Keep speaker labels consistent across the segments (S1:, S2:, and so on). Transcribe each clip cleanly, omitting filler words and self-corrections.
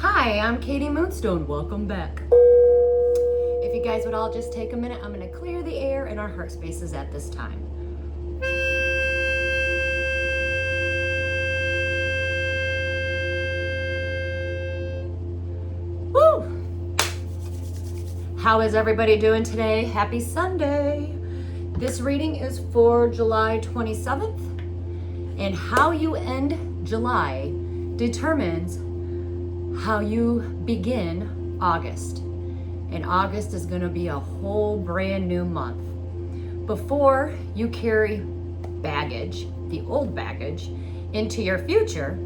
S1: Hi, I'm Katie Moonstone. Welcome back. If you guys would all just take a minute, I'm going to clear the air in our heart spaces at this time. Woo! How is everybody doing today? Happy Sunday. This reading is for July 27th, and how you end July determines how you begin August. And August is going to be a whole brand new month. Before you carry baggage, the old baggage, into your future,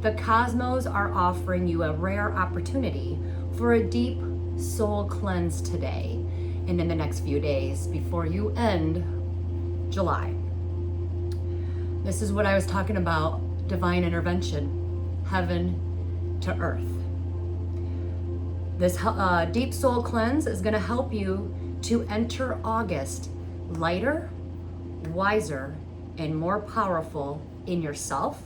S1: the cosmos are offering you a rare opportunity for a deep soul cleanse today and in the next few days before you end July. This is what I was talking about, divine intervention, heaven to earth. This deep soul cleanse is going to help you to enter August lighter, wiser, and more powerful in yourself,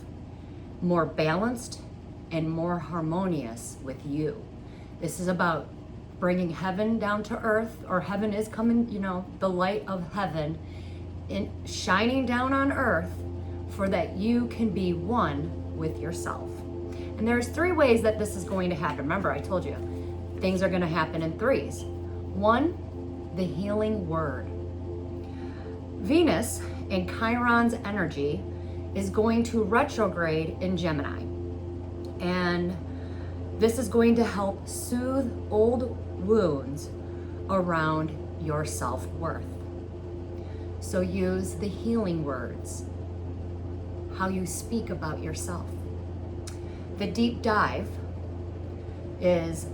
S1: more balanced, and more harmonious with you. This is about bringing heaven down to earth, or heaven is coming, the light of heaven in shining down on earth for that you can be one with yourself. And there's 3 ways that this is going to happen. Remember, I told you, things are going to happen in 3s. 1, the healing word. Venus in Chiron's energy is going to retrograde in Gemini. And this is going to help soothe old wounds around your self-worth. So use the healing words, how you speak about yourself. The deep dive is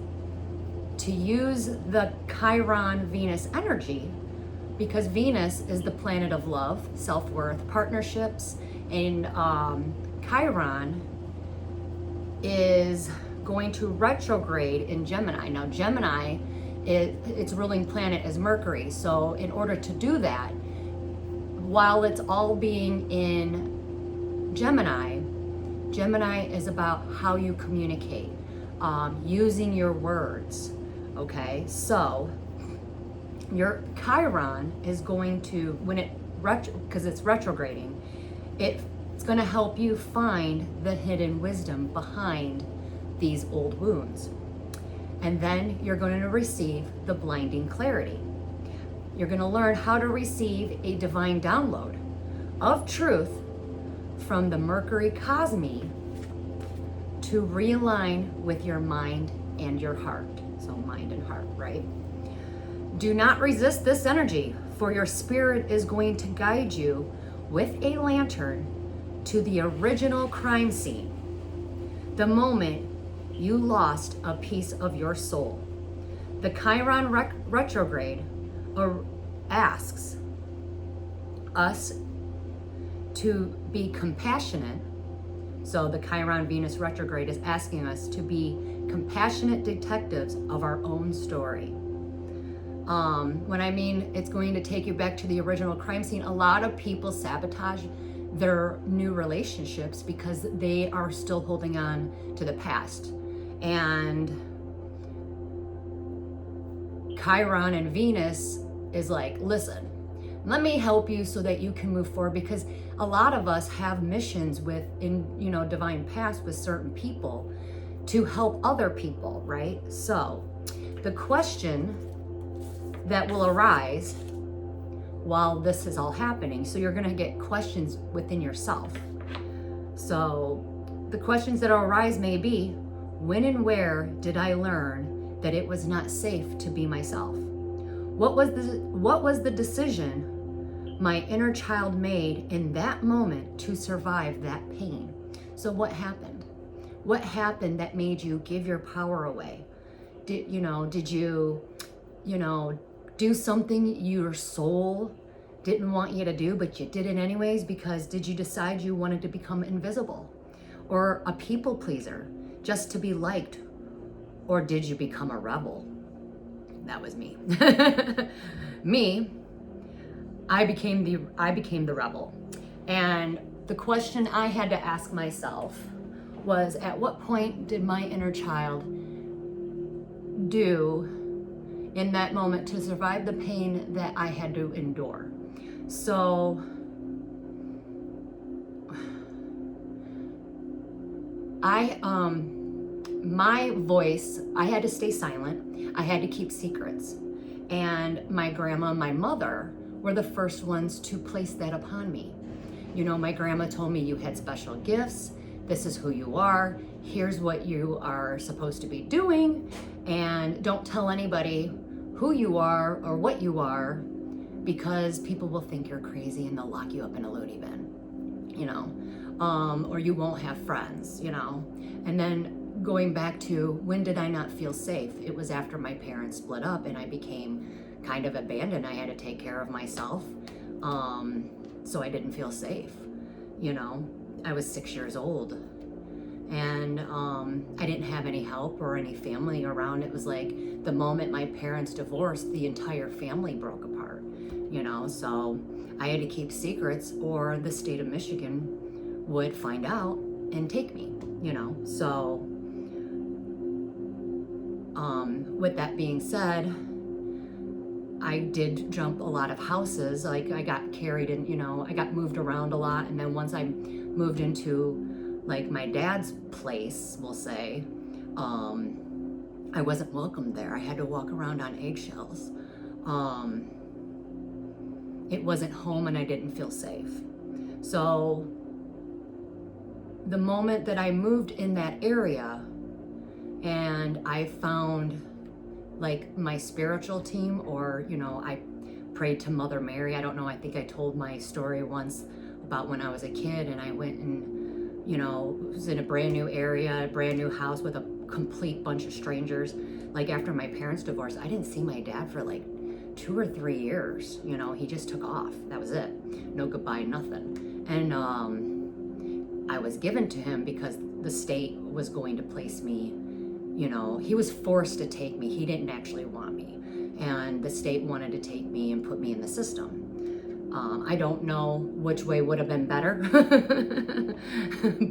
S1: to use the Chiron-Venus energy, because Venus is the planet of love, self-worth, partnerships, and Chiron is going to retrograde in Gemini. Now Gemini, its ruling planet is Mercury, so in order to do that, while it's all being in Gemini is about how you communicate, using your words. Okay, so your Chiron is going to, when because it's retrograding, it's going to help you find the hidden wisdom behind these old wounds. And then you're going to receive the blinding clarity. You're going to learn how to receive a divine download of truth from the Mercury Cazimi to realign with your mind and your heart. So mind and heart, right? Do not resist this energy, for your spirit is going to guide you with a lantern to the original crime scene, the moment you lost a piece of your soul. The Chiron retrograde asks us to be compassionate. So the Chiron-Venus retrograde is asking us to be compassionate detectives of our own story. When I mean it's going to take you back to the original crime scene, a lot of people sabotage their new relationships because they are still holding on to the past. And Chiron and Venus is like, listen, let me help you so that you can move forward, because a lot of us have missions in divine past with certain people to help other people, right? So the question that will arise while this is all happening, so you're going to get questions within yourself. So the questions that will arise may be, when and where did I learn that it was not safe to be myself? What was the decision my inner child made in that moment to survive that pain? So what happened? What happened that made you give your power away? Did you do something your soul didn't want you to do, but you did it anyways? Because did you decide you wanted to become invisible or a people pleaser just to be liked? Or did you become a rebel? That was me. I became the rebel. And the question I had to ask myself was, at what point did my inner child do in that moment to survive the pain that I had to endure. So my voice, I had to stay silent. I had to keep secrets. And my grandma and my mother were the first ones to place that upon me. You know, my grandma told me, you had special gifts. This is who you are. Here's what you are supposed to be doing. And don't tell anybody who you are or what you are, because people will think you're crazy and they'll lock you up in a loony bin, you know, or you won't have friends, you know. And then going back to, when did I not feel safe? It was after my parents split up and I became kind of abandoned. I had to take care of myself. So I didn't feel safe, you know. I was 6 years old, and I didn't have any help or any family around. It was like the moment my parents divorced, the entire family broke apart, you know. So I had to keep secrets or the state of Michigan would find out and take me, you know. So with that being said, I did jump a lot of houses. Like, I got carried in, you know, I got moved around a lot. And then once I moved into like my dad's place, we'll say, I wasn't welcomed there. I had to walk around on eggshells. It wasn't home and I didn't feel safe. So the moment that I moved in that area and I found like my spiritual team, or, you know, I prayed to Mother Mary. I don't know, I think I told my story once about when I was a kid and I went and, you know, was in a brand new area, a brand new house with a complete bunch of strangers. Like, after my parents divorced, I didn't see my dad for like 2 or 3 years. You know, he just took off. That was it. No goodbye, nothing. And I was given to him because the state was going to place me, you know, he was forced to take me. He didn't actually want me. And the state wanted to take me and put me in the system. I don't know which way would have been better,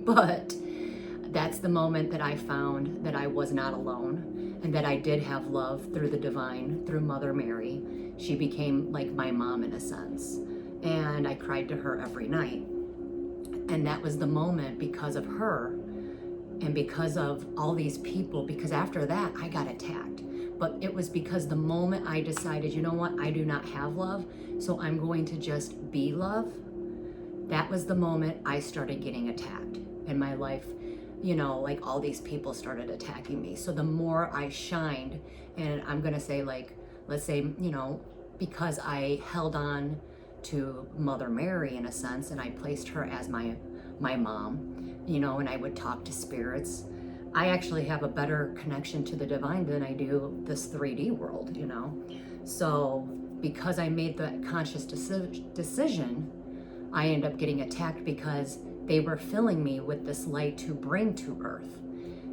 S1: but that's the moment that I found that I was not alone and that I did have love through the divine, through Mother Mary. She became like my mom in a sense. And I cried to her every night. And that was the moment, because of her and because of all these people, because after that I got attacked. But it was because the moment I decided, you know what, I do not have love, so I'm going to just be love. That was the moment I started getting attacked in my life. You know, like, all these people started attacking me. So the more I shined, and I'm gonna say, like, let's say, you know, because I held on to Mother Mary in a sense, and I placed her as my mom, you know, and I would talk to spirits. I actually have a better connection to the divine than I do this 3D world, you know. So because I made that conscious decision, I ended up getting attacked because they were filling me with this light to bring to earth,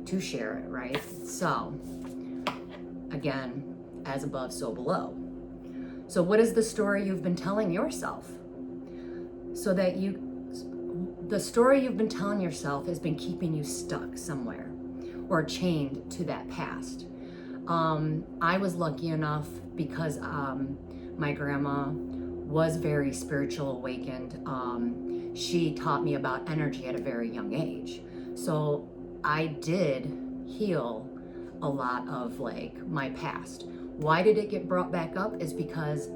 S1: to share it, right? So again, as above, so below. So what is the story you've been telling yourself? So that the story you've been telling yourself has been keeping you stuck somewhere or chained to that past. I was lucky enough because my grandma was very spiritual awakened. She taught me about energy at a very young age. So I did heal a lot of like my past. Why did it get brought back up is because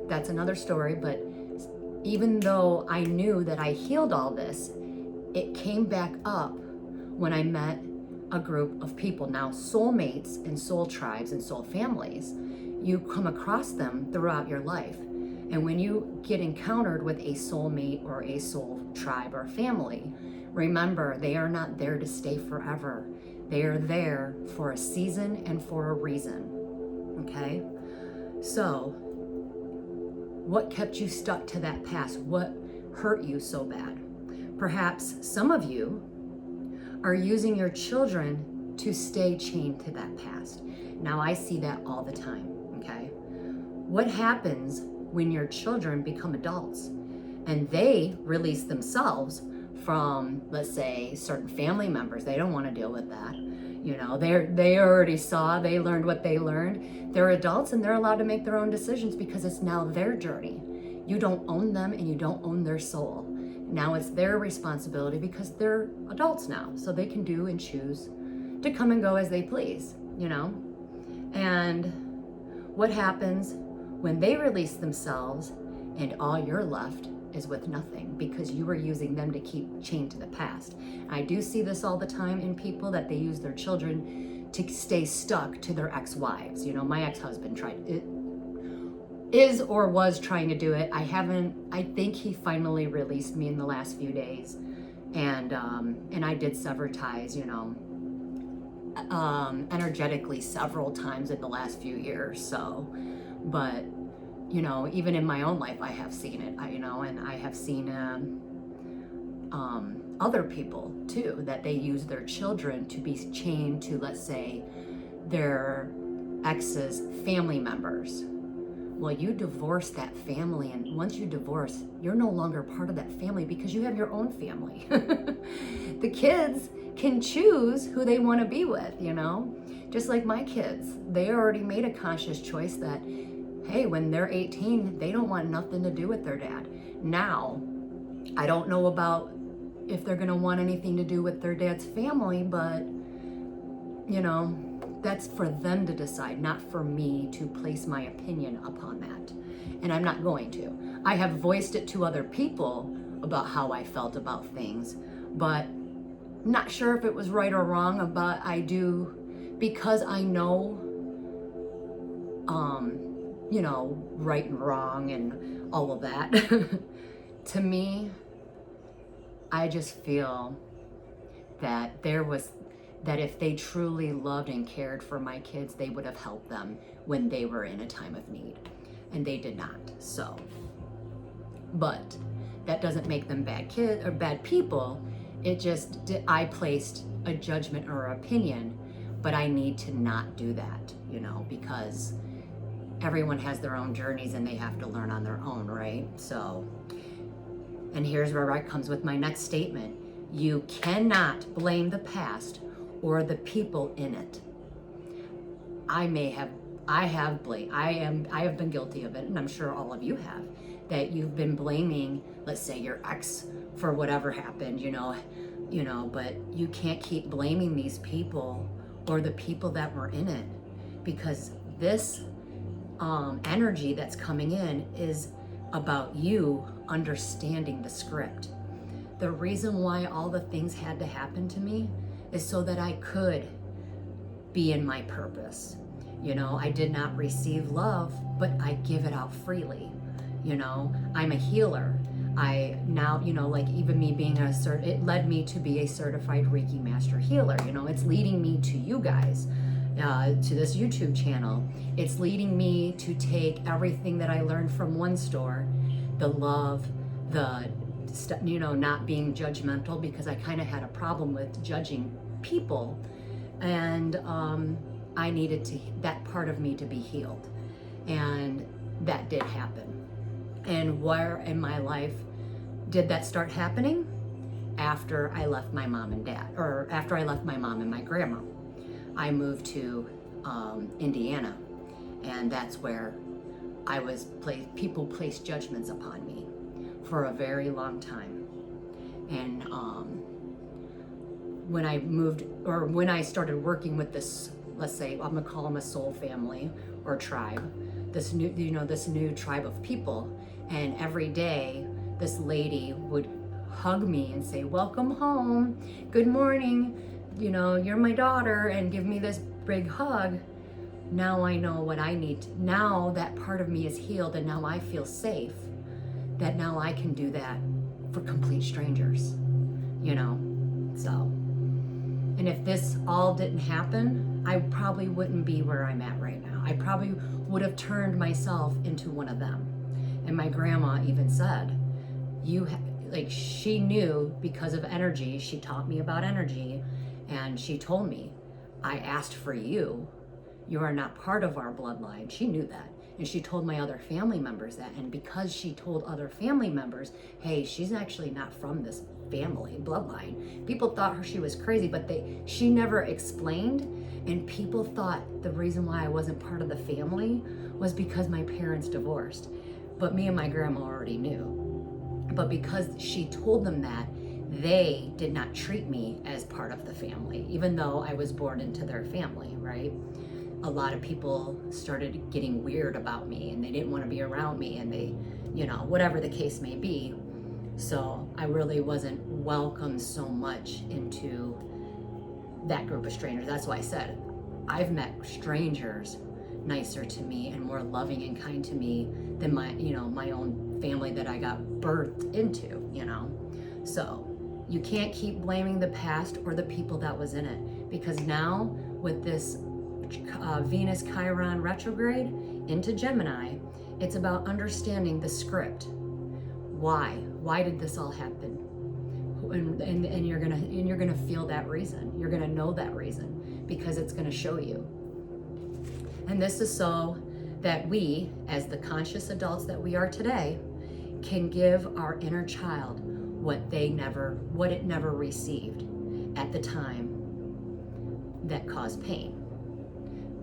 S1: that's another story, but even though I knew that I healed all this, it came back up when I met a group of people. Now, soulmates and soul tribes and soul families, you come across them throughout your life. And when you get encountered with a soulmate or a soul tribe or family, remember, they are not there to stay forever. They are there for a season and for a reason, okay? So, what kept you stuck to that past? What hurt you so bad? Perhaps some of you are using your children to stay chained to that past. Now, I see that all the time, okay? What happens when your children become adults and they release themselves from, let's say, certain family members? They don't want to deal with that. You know, they already saw, they learned what they learned. They're adults and they're allowed to make their own decisions because it's now their journey. You don't own them and you don't own their soul. Now it's their responsibility because they're adults now. So they can do and choose to come and go as they please, you know? And what happens when they release themselves and all you're left is with nothing because you were using them to keep chained to the past. I do see this all the time in people that they use their children to stay stuck to their ex-wives. You know, my ex-husband was trying to do it. I think he finally released me in the last few days. And I did sever ties, you know, energetically several times in the last few years. So, but you know, even in my own life, I have seen it, you know, and I have seen other people too, that they use their children to be chained to, let's say, their ex's family members. Well, you divorce that family, and once you divorce, you're no longer part of that family because you have your own family. The kids can choose who they want to be with, you know? Just like my kids, they already made a conscious choice that, hey, when they're 18, they don't want nothing to do with their dad. Now, I don't know about if they're gonna want anything to do with their dad's family, but, you know, that's for them to decide, not for me to place my opinion upon that. And I'm not going to. I have voiced it to other people about how I felt about things, but not sure if it was right or wrong, but I do, because I know, you know, right and wrong and all of that. To me, I just feel that that if they truly loved and cared for my kids, they would have helped them when they were in a time of need, and they did not. So, but that doesn't make them bad kids or bad people. It just, I placed a judgment or opinion, but I need to not do that, you know, because everyone has their own journeys and they have to learn on their own, right? So, and here's where it comes with my next statement. You cannot blame the past or the people in it. I have been guilty of it, and I'm sure all of you have, that you've been blaming, let's say, your ex for whatever happened, you know, but you can't keep blaming these people or the people that were in it, because this energy that's coming in is about you understanding the script. The reason why all the things had to happen to me is so that I could be in my purpose. You know, I did not receive love, but I give it out freely. You know, I'm a healer. I now, you know, like even me being it led me to be a certified Reiki master healer. You know, it's leading me to you guys, to this YouTube channel. It's leading me to take everything that I learned from one store, the love, you know, not being judgmental, because I kind of had a problem with judging people, and I needed that part of me to be healed, and that did happen. And where in my life did that start happening? After I left my mom and dad, or after I left my mom and my grandma. I moved to Indiana, and that's where people placed judgments upon me for a very long time. And when I moved, or when I started working with this, let's say, I'm gonna call them a soul family or tribe, this new tribe of people, and every day this lady would hug me and say, "Welcome home, good morning, you know, you're my daughter," and give me this big hug. Now I know what I need. Now that part of me is healed, and now I feel safe that now I can do that for complete strangers, you know? So, and if this all didn't happen, I probably wouldn't be where I'm at right now. I probably would have turned myself into one of them. And my grandma even said, she knew because of energy. She taught me about energy, and she told me, I asked for you. You are not part of our bloodline. She knew that. And she told my other family members that. And because she told other family members, hey, she's actually not from this family bloodline, people thought she was crazy, but she never explained. And people thought the reason why I wasn't part of the family was because my parents divorced. But me and my grandma already knew. But because she told them that, they did not treat me as part of the family, even though I was born into their family, right? A lot of people started getting weird about me, and they didn't want to be around me, and they, whatever the case may be. So I really wasn't welcomed so much into that group of strangers. That's why I said I've met strangers nicer to me and more loving and kind to me than my own family that I got birthed into, So you can't keep blaming the past or the people that was in it, because now with this Venus Chiron retrograde into Gemini, it's about understanding the script. Why did this all happen? And you're gonna feel that reason. You're gonna know that reason because it's gonna show you. And this is so that we, as the conscious adults that we are today, can give our inner child what it never received at the time that caused pain.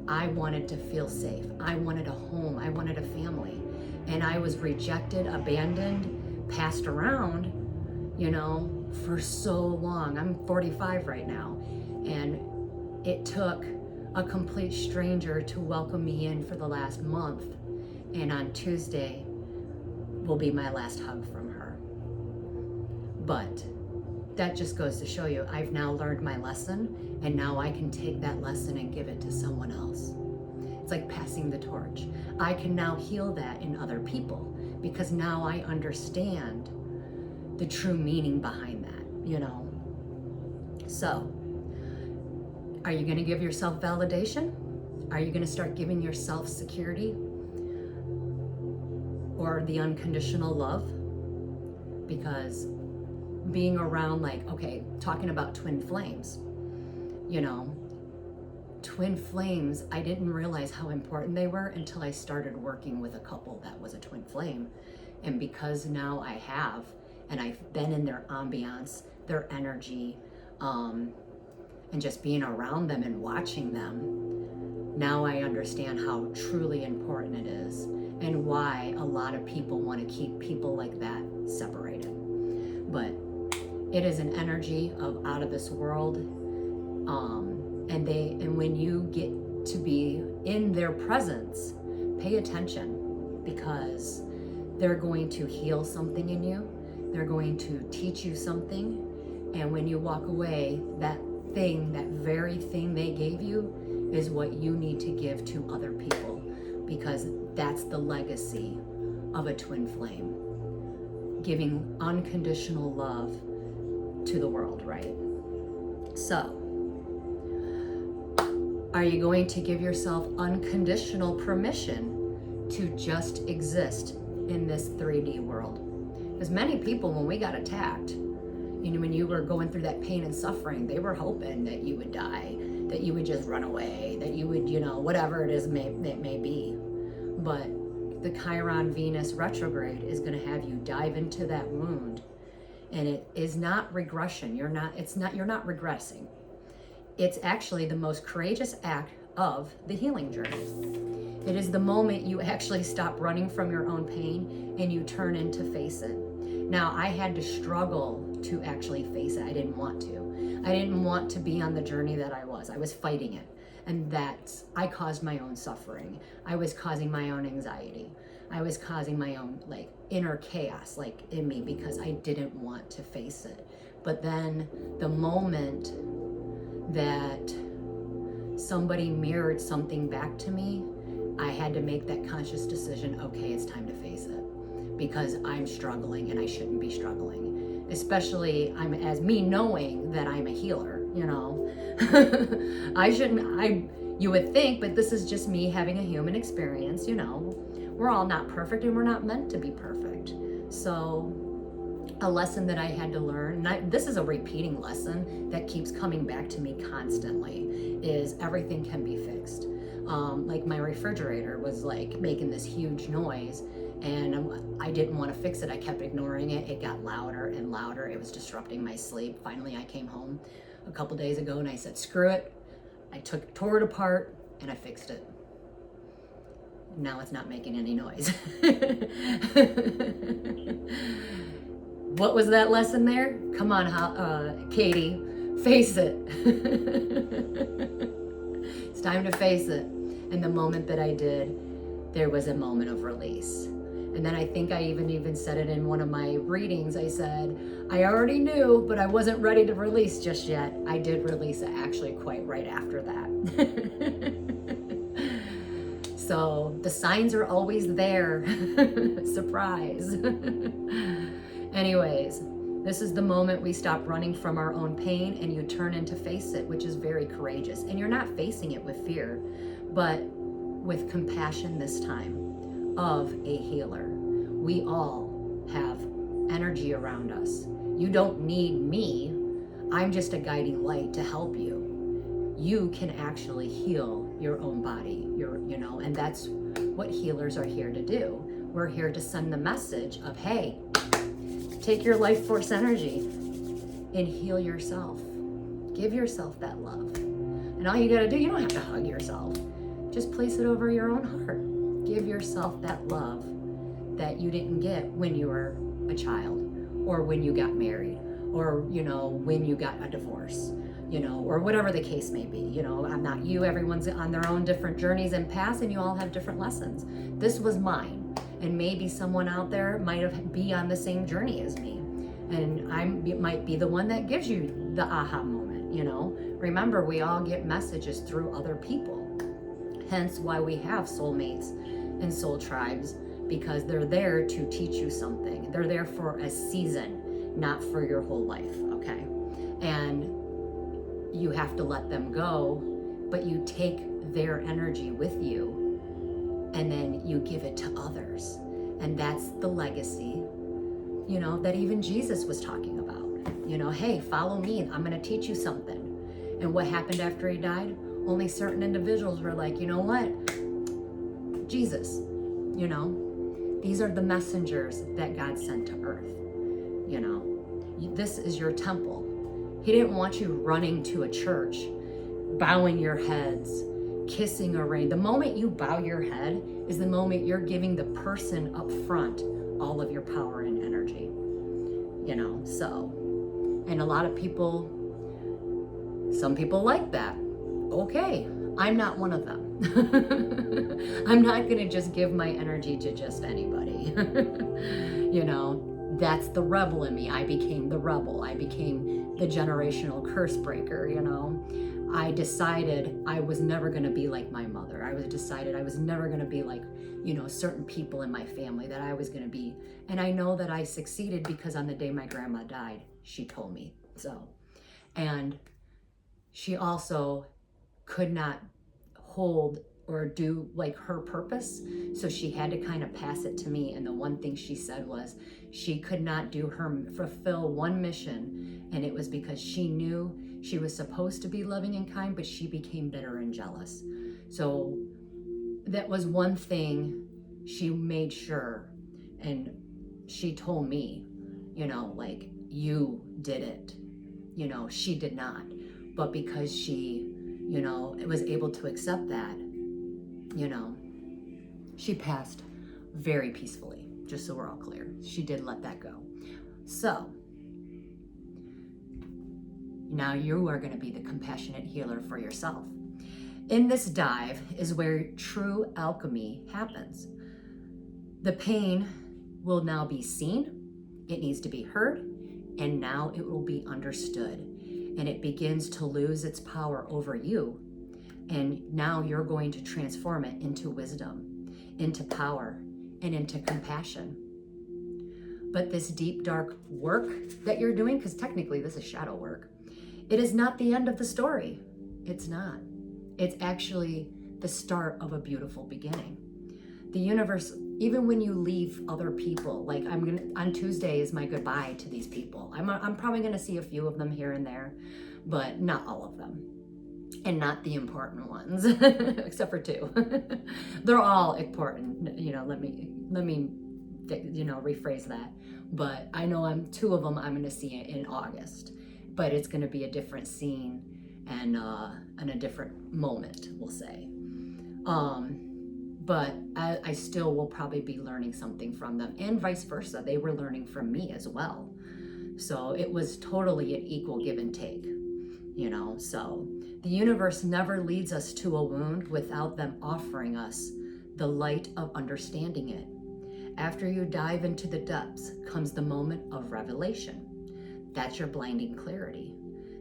S1: I wanted to feel safe. I wanted a home. I wanted a family. And I was rejected, abandoned, passed around, for so long. I'm 45 right now. And it took a complete stranger to welcome me in for the last month. And on Tuesday will be my last hug from her. But that just goes to show you, I've now learned my lesson, and now I can take that lesson and give it to someone else. It's like passing the torch. I can now heal that in other people because now I understand the true meaning behind that, So, are you going to give yourself validation? Are you going to start giving yourself security or the unconditional love? Because being around, talking about twin flames, twin flames, I didn't realize how important they were until I started working with a couple that was a twin flame. And because now I have, and I've been in their ambiance, their energy, and just being around them and watching them, now I understand how truly important it is and why a lot of people want to keep people like that separated. But it is an energy of out of this world, and when you get to be in their presence, pay attention, because they're going to heal something in you. They're going to teach you something, and when you walk away, that very thing they gave you is what you need to give to other people, because that's the legacy of a twin flame, giving unconditional love to the world, right? So, are you going to give yourself unconditional permission to just exist in this 3D world? Because many people, when we got attacked, when you were going through that pain and suffering, they were hoping that you would die, that you would just run away, that you would, whatever it is it may be. But the Chiron-Venus retrograde is going to have you dive into that wound. And it is not regression. You're not regressing. It's actually the most courageous act of the healing journey. It is the moment you actually stop running from your own pain and you turn in to face it. Now, I had to struggle to actually face it. I didn't want to. I didn't want to be on the journey that I was. I was fighting it. And I caused my own suffering. I was causing my own anxiety. I was causing my own inner chaos in me because I didn't want to face it. But then the moment that somebody mirrored something back to me, I had to make that conscious decision, okay, it's time to face it, because I'm struggling and I shouldn't be struggling. Especially knowing that I'm a healer, you would think, but this is just me having a human experience, We're all not perfect and we're not meant to be perfect. So a lesson that I had to learn, and this is a repeating lesson that keeps coming back to me constantly, is everything can be fixed. Like my refrigerator was like making this huge noise, and I didn't want to fix it. I kept ignoring it. It got louder and louder. It was disrupting my sleep. Finally, I came home a couple days ago and I said, screw it. I tore it apart and I fixed it. Now it's not making any noise. What was that lesson there? Come on, Katie, face it. It's time to face it. And the moment that I did, there was a moment of release. And then I think I even said it in one of my readings. I said, I already knew, but I wasn't ready to release just yet. I did release it actually quite right after that. So the signs are always there. Surprise. Anyways, this is the moment we stop running from our own pain and you turn in to face it, which is very courageous. And you're not facing it with fear, but with compassion this time of a healer. We all have energy around us. You don't need me. I'm just a guiding light to help you. You can actually heal your own body, and that's what healers are here to do. We're here to send the message of, hey, take your life force energy and heal yourself. Give yourself that love. And all you gotta do, you don't have to hug yourself. Just place it over your own heart. Give yourself that love that you didn't get when you were a child, or when you got married, or, when you got a divorce, or whatever the case may be. I'm not you. Everyone's on their own different journeys and paths, and you all have different lessons. This was mine. And maybe someone out there might be on the same journey as me. And it might be the one that gives you the aha moment, Remember, we all get messages through other people. Hence why we have soulmates and soul tribes, because they're there to teach you something. They're there for a season, not for your whole life, okay? And you have to let them go, but you take their energy with you and then you give it to others. And that's the legacy, that even Jesus was talking about. Hey, follow me, I'm gonna teach you something. And what happened after he died? Only certain individuals were like, you know what? Jesus, these are the messengers that God sent to earth. This is your temple. He didn't want you running to a church, bowing your heads, kissing a ring. The moment you bow your head is the moment you're giving the person up front all of your power and energy. And a lot of people, some people like that. Okay, I'm not one of them. I'm not gonna just give my energy to just anybody. That's the rebel in me. I became the rebel. I became the generational curse breaker, I decided I was never gonna be like my mother. I was never gonna be like, certain people in my family, that I was gonna be. And I know that I succeeded because on the day my grandma died, she told me so. And she also could not hold or do like her purpose, so she had to kind of pass it to me. And the one thing she said was she could not fulfill one mission, and it was because she knew she was supposed to be loving and kind, but she became bitter and jealous. So that was one thing she made sure, and she told me, you did it. She did not, but because she was able to accept that, she passed very peacefully, just so we're all clear. She did let that go. So now you are going to be the compassionate healer for yourself. In this dive is where true alchemy happens. The pain will now be seen, it needs to be heard, and now it will be understood. And it begins to lose its power over you. And now you're going to transform it into wisdom, into power, and into compassion. But this deep, dark work that you're doing, because technically this is shadow work, it is not the end of the story. It's not. It's actually the start of a beautiful beginning. The universe, even when you leave other people, like on Tuesday is my goodbye to these people. I'm probably gonna see a few of them here and there, but not all of them. and not the important ones, except for two. They're all important, let me rephrase that. But I know two of them I'm going to see in August, but it's going to be a different scene and a different moment, we'll say. But I still will probably be learning something from them, and vice versa. They were learning from me as well. So it was totally an equal give and take, so the universe never leads us to a wound without them offering us the light of understanding it. After you dive into the depths comes the moment of revelation. That's your blinding clarity.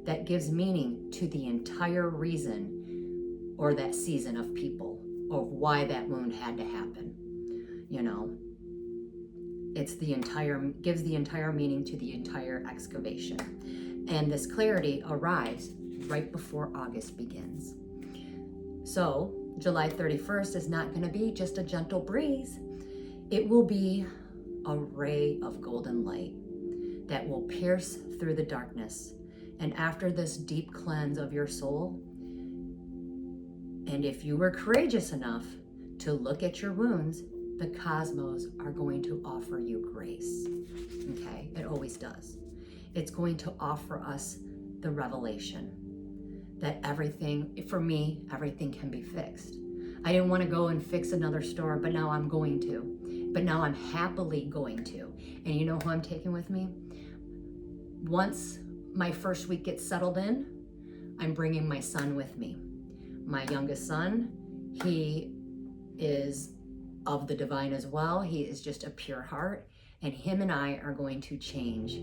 S1: That gives meaning to the entire reason or that season of people, or why that wound had to happen. Gives the entire meaning to the entire excavation. And this clarity arrives right before August begins. So July 31st is not going to be just a gentle breeze. It will be a ray of golden light that will pierce through the darkness. And after this deep cleanse of your soul, and if you were courageous enough to look at your wounds, the cosmos are going to offer you grace. Okay? It always does. It's going to offer us the revelation that everything, for me, everything can be fixed. I didn't want to go and fix another store, but now I'm going to. But now I'm happily going to. And you know who I'm taking with me? Once my first week gets settled in, I'm bringing my son with me. My youngest son, he is of the divine as well. He is just a pure heart, and him and I are going to change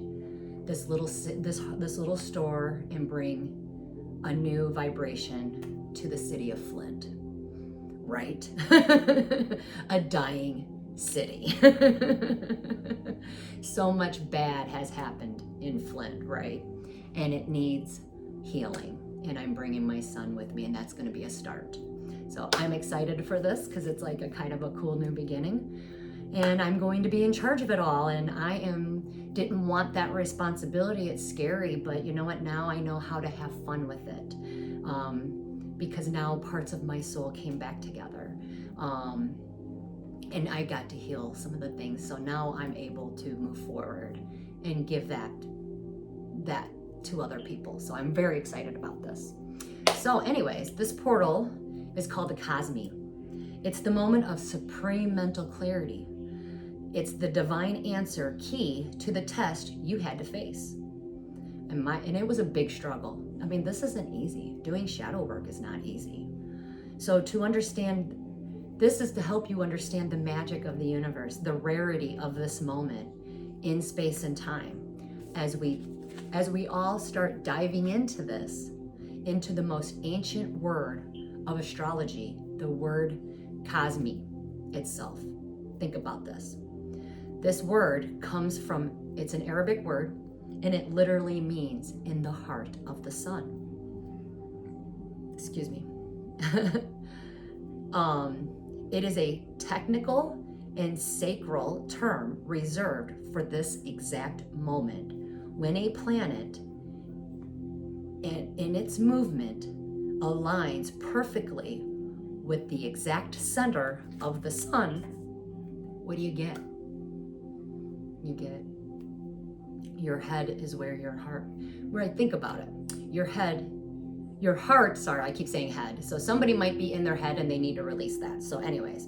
S1: this little store and bring a new vibration to the city of Flint. Right? A dying city. So much bad has happened in Flint, right? And it needs healing. And I'm bringing my son with me, and that's going to be a start. So I'm excited for this because it's like a kind of a cool new beginning. And I'm going to be in charge of it all. And didn't want that responsibility. It's scary, but you know what? Now I know how to have fun with it. Because now parts of my soul came back together. And I got to heal some of the things. So now I'm able to move forward and give that to other people. So I'm very excited about this. So anyways, this portal is called the Cazimi. It's the moment of supreme mental clarity. It's the divine answer key to the test you had to face. And it was a big struggle. I mean, this isn't easy. Doing shadow work is not easy. So to understand, this is to help you understand the magic of the universe, the rarity of this moment in space and time. As we all start diving into this, into the most ancient word of astrology, the word Cazimi itself. Think about this. This word comes from, it's an Arabic word, and it literally means in the heart of the sun. Excuse me. It is a technical and sacral term reserved for this exact moment when a planet in its movement aligns perfectly with the exact center of the sun. What do you get? You get your head is where your heart, right? Think about it. Your heart, sorry, I keep saying head. So somebody might be in their head and they need to release that. So anyways,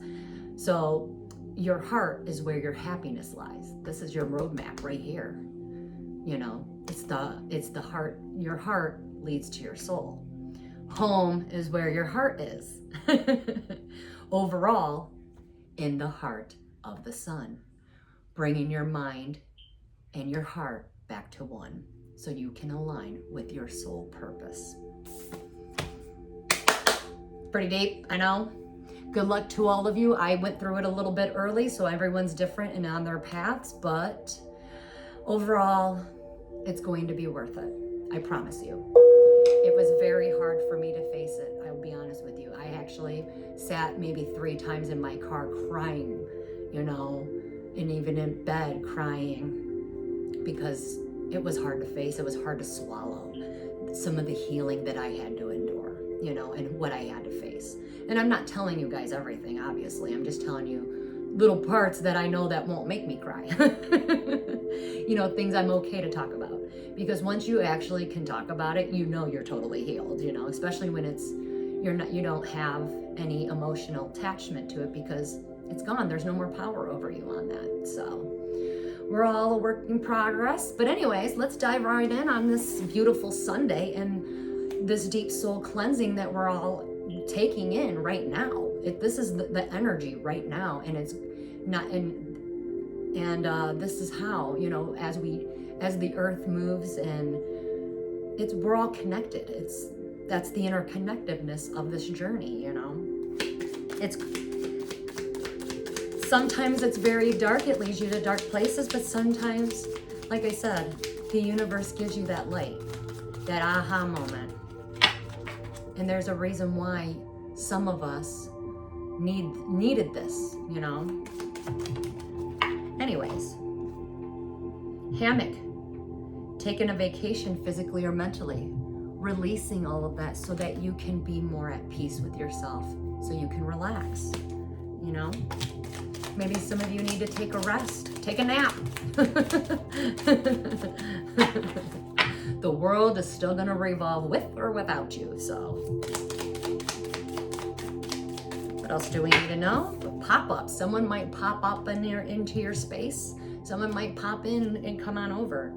S1: so your heart is where your happiness lies. This is your roadmap right here. It's the heart. Your heart leads to your soul. Home is where your heart is. Overall, in the heart of the sun, bringing your mind and your heart back to one so you can align with your soul purpose. Pretty deep, I know. Good luck to all of you. I went through it a little bit early, so everyone's different and on their paths, but overall, it's going to be worth it. I promise you. It was very hard for me to face it. I will be honest with you. I actually sat maybe 3 times in my car crying, and even in bed crying because it was hard to face. It was hard to swallow some of the healing that I had to endure. you know, and what I had to face. And I'm not telling you guys everything, obviously. I'm just telling you little parts that I know that won't make me cry. You know, things I'm okay to talk about. Because once you actually can talk about it, you know you're totally healed, you know, especially when you don't have any emotional attachment to it because it's gone. There's no more power over you on that. So we're all a work in progress. But anyways, let's dive right in on this beautiful Sunday and this deep soul cleansing that we're all taking in right now. This is the energy right now, and it's not, and this is how, you know, as the earth moves, and we're all connected. That's the interconnectedness of this journey, you know. Sometimes it's very dark, it leads you to dark places, but sometimes, like I said, the universe gives you that light, that aha moment. And there's a reason why some of us needed this, you know. Anyways, hammock, taking a vacation physically or mentally, releasing all of that so that you can be more at peace with yourself, so you can relax, you know. Maybe some of you need to take a rest, take a nap. The world is still gonna revolve with or without you, so. What else do we need to know? Pop-up, someone might pop up into your space. Someone might pop in and come on over.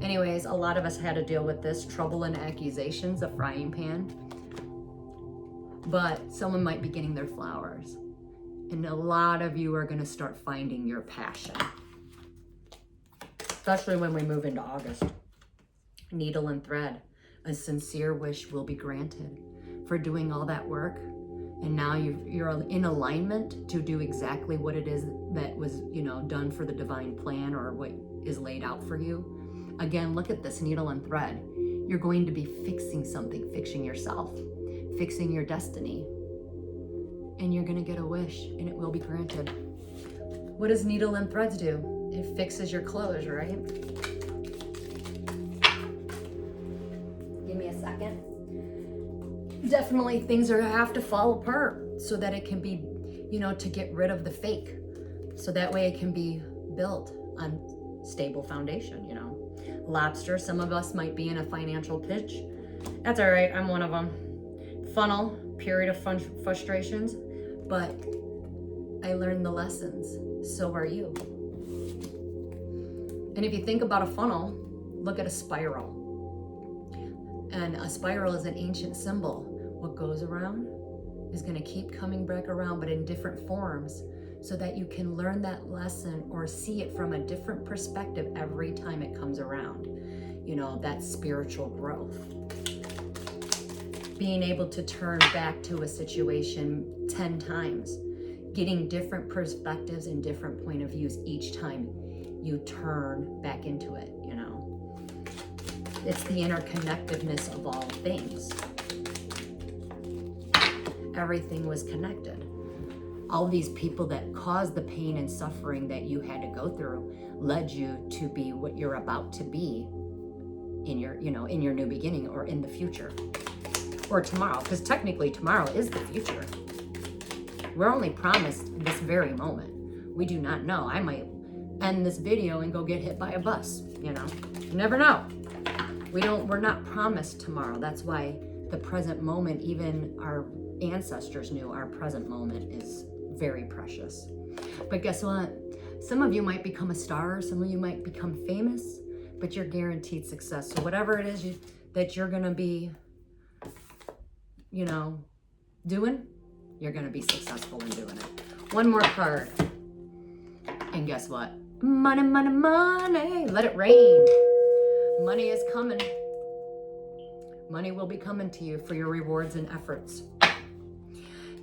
S1: Anyways, a lot of us had to deal with this, trouble and accusations, a frying pan. But someone might be getting their flowers. And a lot of you are gonna start finding your passion. Especially when we move into August. Needle and thread, a sincere wish will be granted for doing all that work. And now you're in alignment to do exactly what it is that was, you know, done for the divine plan or what is laid out for you. Again, look at this needle and thread. You're going to be fixing something, fixing yourself, fixing your destiny. And you're gonna get a wish and it will be granted. What does needle and threads do? It fixes your clothes, right? Give me a second. Definitely things have to fall apart so that it can be, you know, to get rid of the fake. So that way it can be built on stable foundation, you know. Lobster, some of us might be in a financial pitch. That's all right, I'm one of them. Funnel, period of frustrations, but I learned the lessons, so are you. And if you think about a funnel, look at a spiral. And a spiral is an ancient symbol. What goes around is going to keep coming back around, but in different forms, so that you can learn that lesson or see it from a different perspective every time it comes around. You know, that spiritual growth. Being able to turn back to a situation 10 times, getting different perspectives and different point of views each time you turn back into it, you know. It's the interconnectedness of all things. Everything was connected. All these people that caused the pain and suffering that you had to go through led you to be what you're about to be in your, you know, in your new beginning or in the future or tomorrow, because technically tomorrow is the future. We're only promised this very moment. We do not know. I might end this video and go get hit by a bus, you know. You never know. We're not promised tomorrow. That's why the present moment, even our ancestors knew our present moment is very precious. But guess what? Some of you might become a star, some of you might become famous, but you're guaranteed success. So whatever it is that you're gonna be, you know, doing, you're gonna be successful in doing it. One more card. And guess what? Money, money, money. Let it rain. Money is coming. Money will be coming to you for your rewards and efforts.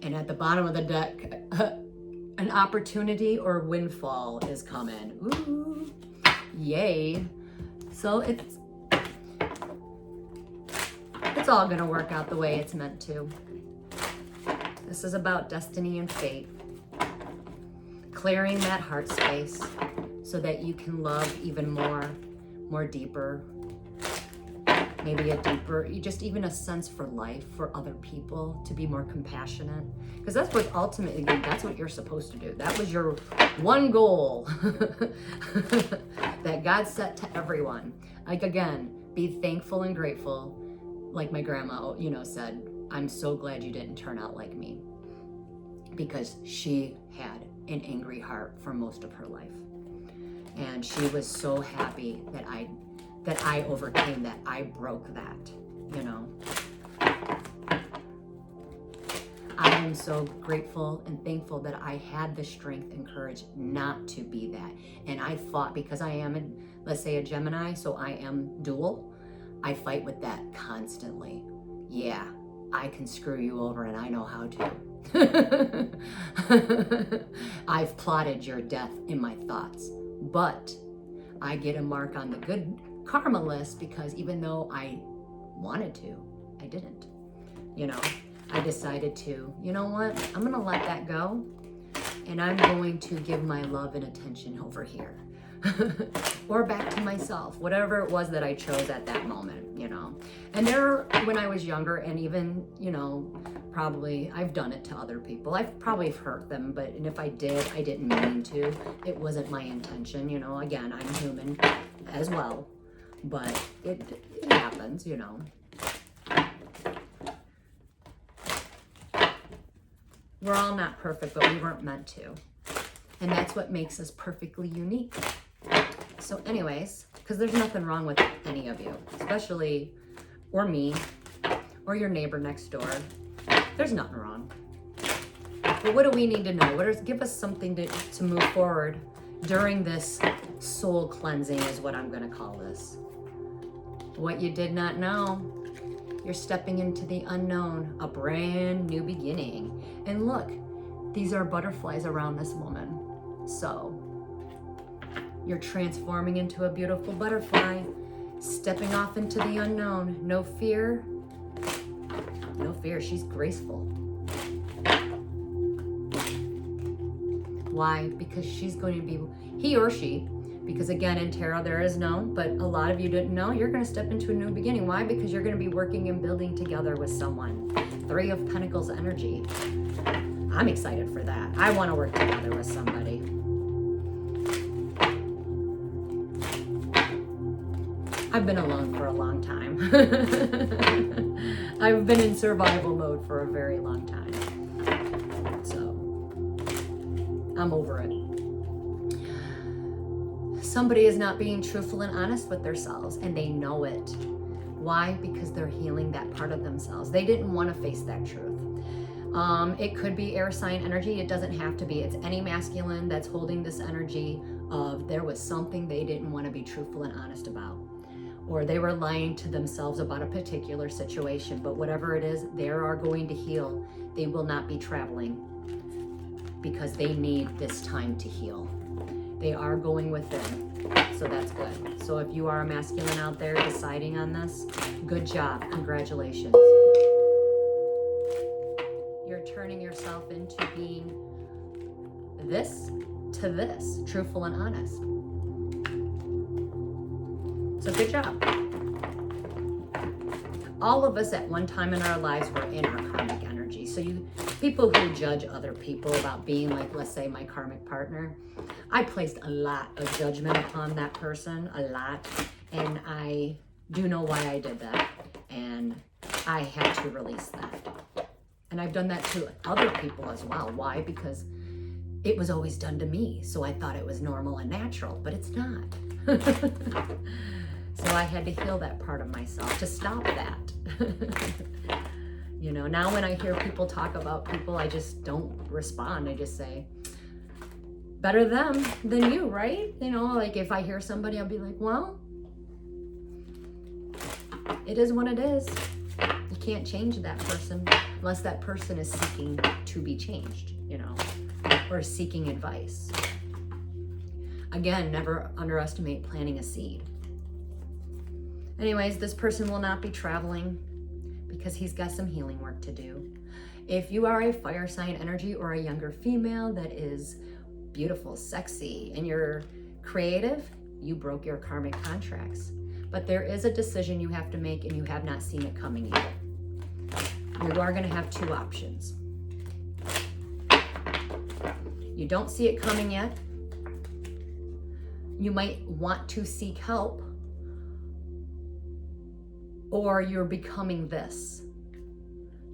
S1: And at the bottom of the deck, an opportunity or windfall is coming. Ooh, yay. So it's all gonna work out the way it's meant to. This is about destiny and fate. Clearing that heart space so that you can love even more deeper. maybe a deeper, just even a sense for life, for other people, to be more compassionate. Because that's what ultimately, that's what you're supposed to do. That was your one goal that God set to everyone. Like, again, be thankful and grateful. Like my grandma, said, I'm so glad you didn't turn out like me. Because she had an angry heart for most of her life. And she was so happy that I overcame that. I broke that, I am so grateful and thankful that I had the strength and courage not to be that. And I fought, because I am, let's say, a Gemini, so I am dual. I fight with that constantly. Yeah, I can screw you over and I know how to. I've plotted your death in my thoughts, but I get a mark on the good karma list because even though I wanted to, I didn't. I decided to, you know what? I'm going to let that go, and I'm going to give my love and attention over here. Or back to myself, whatever it was that I chose at that moment, And when I was younger, and even, probably I've done it to other people. I've probably hurt them, and if I did, I didn't mean to. It wasn't my intention, Again, I'm human as well, but it happens, We're all not perfect, but we weren't meant to. And that's what makes us perfectly unique. So anyways, because there's nothing wrong with any of you, especially, or me, or your neighbor next door. There's nothing wrong. But what do we need to know? Give us something to move forward during this soul cleansing is what I'm going to call this. What you did not know. You're stepping into the unknown, a brand new beginning. And look, these are butterflies around this woman. So you're transforming into a beautiful butterfly, stepping off into the unknown. No fear. No fear. She's graceful. Why? Because she's going to be, he or she, because again, in tarot, there is no, but a lot of you didn't know, you're going to step into a new beginning. Why? Because you're going to be working and building together with someone. 3 of Pentacles energy. I'm excited for that. I want to work together with somebody. I've been alone for a long time. I've been in survival mode for a very long time. So, I'm over it. Somebody is not being truthful and honest with themselves, and they know it. Why? Because they're healing that part of themselves. They didn't want to face that truth. It could be air sign energy. It doesn't have to be. It's any masculine that's holding this energy of there was something they didn't want to be truthful and honest about. Or they were lying to themselves about a particular situation. But whatever it is, they are going to heal. They will not be traveling because they need this time to heal. They are going within, so that's good. So if you are a masculine out there deciding on this, good job, congratulations. You're turning yourself into being this to this, truthful and honest. So good job. All of us at one time in our lives were in our karmic energy. So people who judge other people about being like, let's say my karmic partner, I placed a lot of judgment upon that person, a lot. And I do know why I did that. And I had to release that. And I've done that to other people as well. Why? Because it was always done to me. So I thought it was normal and natural, but it's not. So I had to heal that part of myself to stop that. Now when I hear people talk about people, I just don't respond. I just say, better them than you, right? Like if I hear somebody, I'll be like, well, it is what it is. You can't change that person unless that person is seeking to be changed, or seeking advice. Again, never underestimate planting a seed. Anyways, this person will not be traveling because he's got some healing work to do. If you are a fire sign energy or a younger female that is beautiful, sexy, and you're creative, you broke your karmic contracts. But there is a decision you have to make, and you have not seen it coming either. You are going to have two options. You don't see it coming yet. You might want to seek help, or you're becoming this,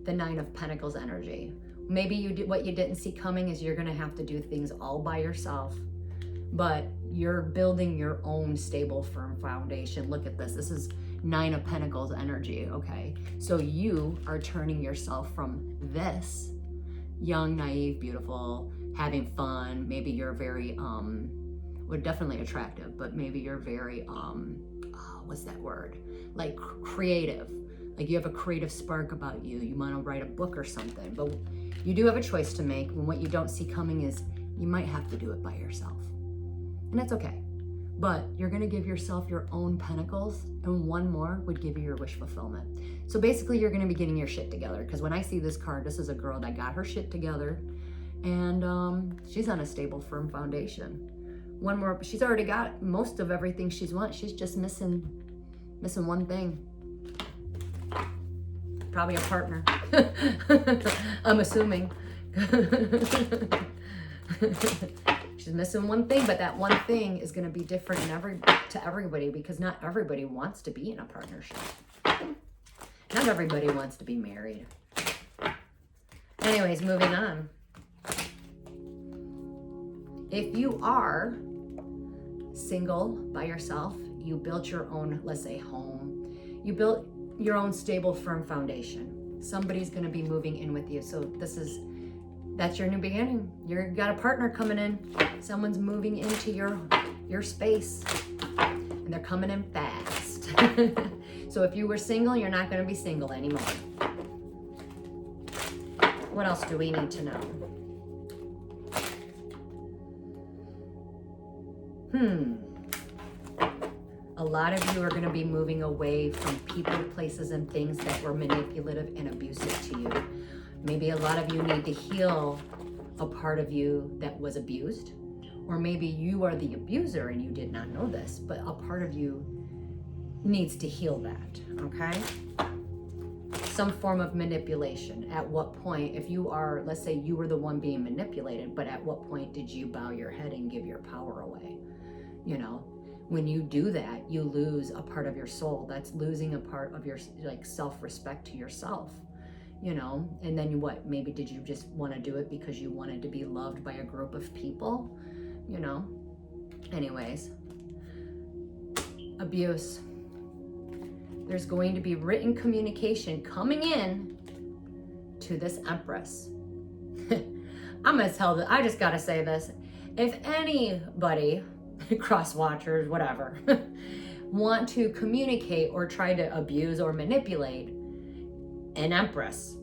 S1: the Nine of Pentacles energy. Maybe what you didn't see coming is you're going to have to do things all by yourself, but you're building your own stable, firm foundation. Look at this. This is Nine of Pentacles energy, okay? So you are turning yourself from this young, naive, beautiful, having fun. Maybe you're very, well, definitely attractive, but maybe you're very, what's that word? Like creative. Like you have a creative spark about you. You want to write a book or something, but you do have a choice to make. And what you don't see coming is you might have to do it by yourself. And that's okay. But you're going to give yourself your own pentacles, and one more would give you your wish fulfillment. So basically you're going to be getting your shit together, because when I see this card, this is a girl that got her shit together, and she's on a stable, firm foundation. One more, she's already got most of everything she wants. She's just missing one thing. Probably a partner. I'm assuming. She's missing one thing, but that one thing is going to be different to everybody, because not everybody wants to be in a partnership. Not everybody wants to be married. Anyways, moving on. If you are single by yourself, you built your own, let's say, home. You built your own stable, firm foundation. Somebody's going to be moving in with you. So that's your new beginning. You've got a partner coming in. Someone's moving into your space, and they're coming in fast. So if you were single, you're not going to be single anymore. What else do we need to know? A lot of you are going to be moving away from people, places, and things that were manipulative and abusive to you. Maybe a lot of you need to heal a part of you that was abused, or maybe you are the abuser and you did not know this, but a part of you needs to heal that, okay? Some form of manipulation. At what point, if you are, let's say you were the one being manipulated, but at what point did you bow your head and give your power away? You know, when you do that, you lose a part of your soul. That's losing a part of your like self-respect to yourself. You know, and then what? Maybe did you just want to do it because you wanted to be loved by a group of people? You know, anyways, abuse. There's going to be written communication coming in to this Empress. I'm going to tell I just got to say this. If anybody, cross watchers, whatever, want to communicate or try to abuse or manipulate an Empress,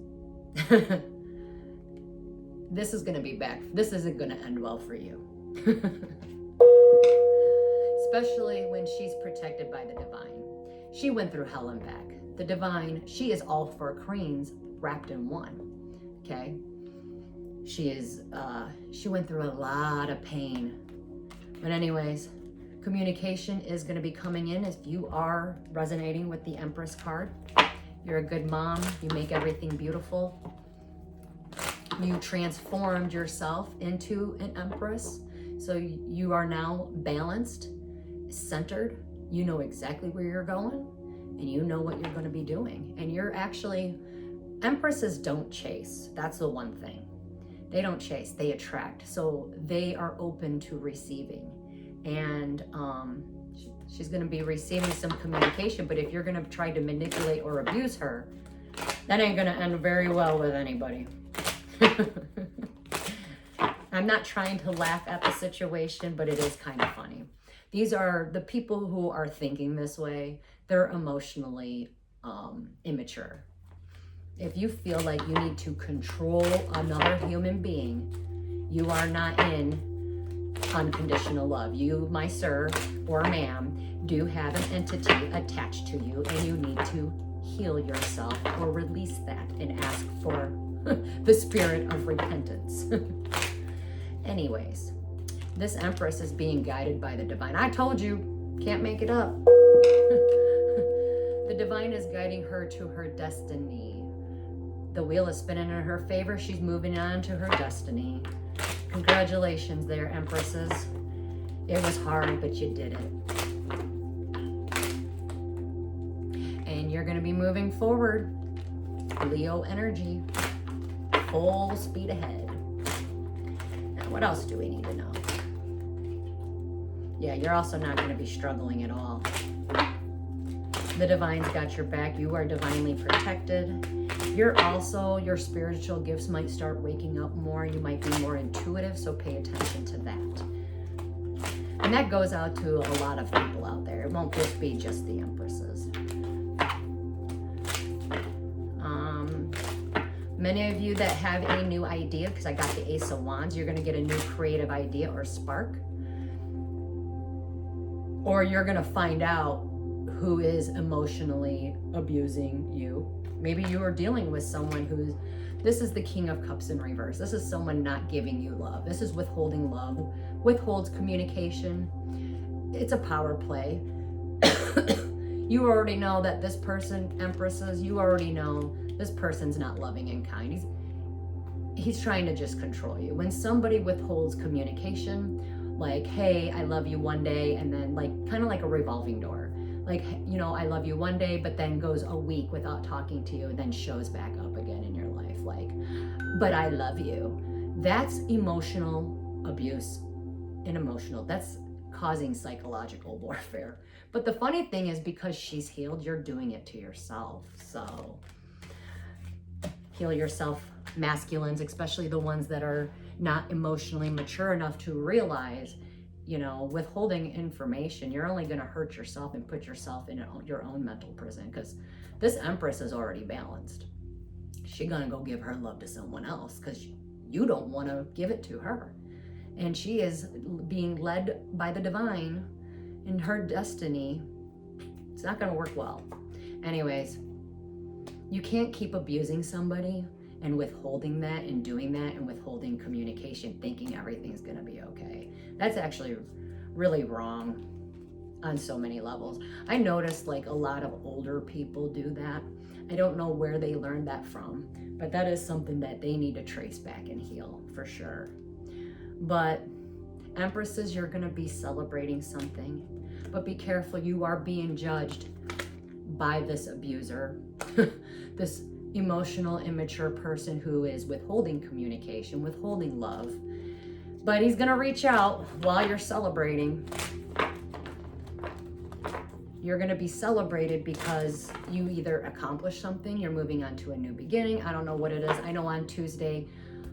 S1: this is going to be back. This isn't going to end well for you. Especially when she's protected by the divine. She went through hell and back. The divine, she is all four queens wrapped in one. Okay? She went through a lot of pain. But anyways, communication is going to be coming in if you are resonating with the Empress card. You're a good mom. You make everything beautiful. You transformed yourself into an Empress. So you are now balanced, centered. You know exactly where you're going, and you know what you're going to be doing. And you're actually, Empresses don't chase. That's the one thing. They don't chase, they attract. So they are open to receiving. And she's going to be receiving some communication, but if you're going to try to manipulate or abuse her, that ain't going to end very well with anybody. I'm not trying to laugh at the situation, but it is kind of funny. These are the people who are thinking this way. They're emotionally immature. If you feel like you need to control another human being, you are not in unconditional love. You, my sir or ma'am, do have an entity attached to you, and you need to heal yourself or release that and ask for the spirit of repentance. Anyways, this Empress is being guided by the divine. I told you, can't make it up. divine is guiding her to her destiny. The wheel is spinning in her favor. She's moving on to her destiny. Congratulations there, Empresses. It was hard, but you did it. And you're going to be moving forward. Leo energy. Full speed ahead. Now, what else do we need to know? Yeah, you're also not going to be struggling at all. The divine's got your back. You are divinely protected. You're also, your spiritual gifts might start waking up more. You might be more intuitive, so pay attention to that. And that goes out to a lot of people out there. It won't just be just the Empresses. Many of you that have a new idea, because I got the Ace of Wands, you're going to get a new creative idea or spark. Or you're going to find out who is emotionally abusing you. Maybe you are dealing with someone who's, this is the King of Cups in reverse. This is someone not giving you love. This is withholding love, withholds communication. It's a power play. You already know that this person, Empresses, you already know this person's not loving and kind. He's trying to just control you. When somebody withholds communication, like, hey, I love you one day, and then like, kind of like a revolving door. Like, you know, I love you one day, but then goes a week without talking to you, and then shows back up again in your life. Like, but I love you. That's emotional abuse and emotional. That's causing psychological warfare. But the funny thing is, because she's healed, you're doing it to yourself. So heal yourself, masculines, especially the ones that are not emotionally mature enough to realize, you know, withholding information, you're only going to hurt yourself and put yourself in your own mental prison, because this Empress is already balanced. She's going to go give her love to someone else because you don't want to give it to her. And she is being led by the divine in her destiny. It's not going to work well. Anyways, you can't keep abusing somebody and withholding that and doing that and withholding communication, thinking everything's going to be okay. That's actually really wrong on so many levels. I noticed like a lot of older people do that. I don't know where they learned that from, but that is something that they need to trace back and heal for sure. But Empresses, you're going to be celebrating something, but be careful. You are being judged by this abuser, this emotional, immature person who is withholding communication, withholding love. But he's going to reach out while you're celebrating. You're going to be celebrated because you either accomplished something, you're moving on to a new beginning. I don't know what it is. I know on Tuesday,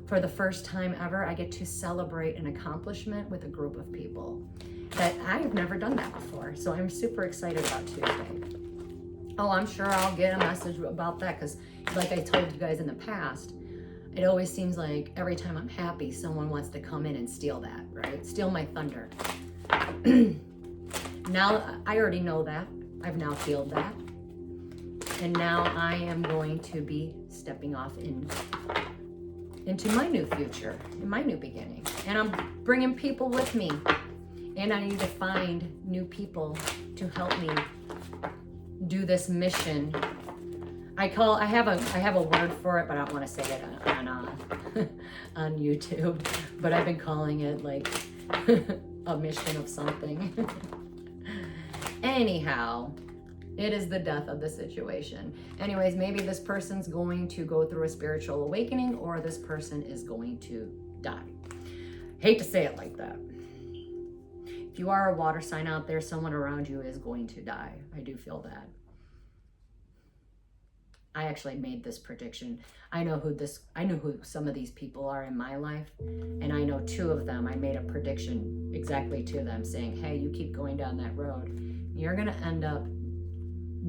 S1: for the first time ever, I get to celebrate an accomplishment with a group of people that I've never done that before. So I'm super excited about Tuesday. Oh, I'm sure I'll get a message about that, because like I told you guys in the past, it always seems like every time I'm happy, someone wants to come in and steal that, right? Steal my thunder. Now, I already know that. I've now healed that. And now I am going to be stepping off into my new future, in my new beginning. And I'm bringing people with me. And I need to find new people to help me do this mission. I have a word for it, but I don't want to say it on YouTube. But I've been calling it like a mission of something. Anyhow, it is the death of the situation. Anyways, maybe this person's going to go through a spiritual awakening, or this person is going to die. Hate to say it like that. If you are a water sign out there, someone around you is going to die. I do feel that. I actually made this prediction. I know who some of these people are in my life, and I know two of them. I made a prediction exactly to them, saying, hey, you keep going down that road, you're gonna end up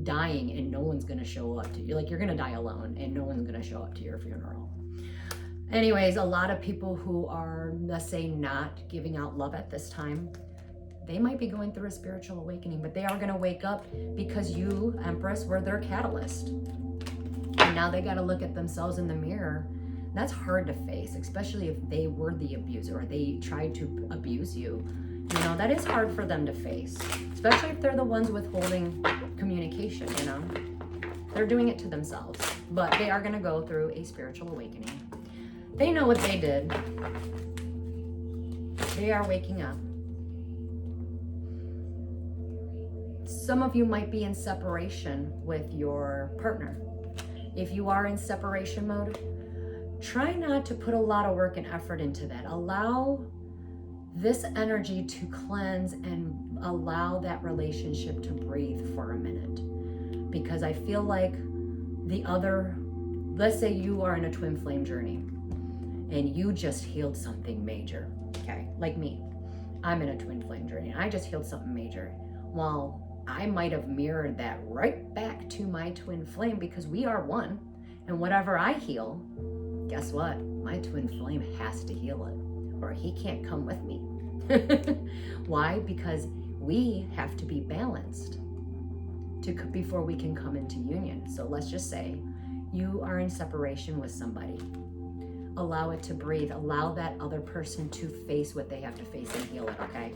S1: dying and no one's gonna show up to you. Like, you're gonna die alone and no one's gonna show up to your funeral. Anyways, a lot of people who are, let's say, not giving out love at this time, they might be going through a spiritual awakening, but they are gonna wake up because you, Empress, were their catalyst. And now they gotta look at themselves in the mirror. That's hard to face, especially if they were the abuser or they tried to abuse you. You know, that is hard for them to face, especially if they're the ones withholding communication, you know. They're doing it to themselves, but they are going to go through a spiritual awakening. They know what they did. They are waking up. Some of you might be in separation with your partner. If you are in separation mode, try not to put a lot of work and effort into that. Allow this energy to cleanse and allow that relationship to breathe for a minute. Because I feel like the other, let's say you are in a twin flame journey and you just healed something major, okay? Like me, I'm in a twin flame journey and I just healed something major. Well, I might have mirrored that right back to my twin flame because we are one. And whatever I heal, guess what? My twin flame has to heal it or he can't come with me. Why? Because we have to be balanced before we can come into union. So let's just say you are in separation with somebody. Allow it to breathe. Allow that other person to face what they have to face and heal it, okay?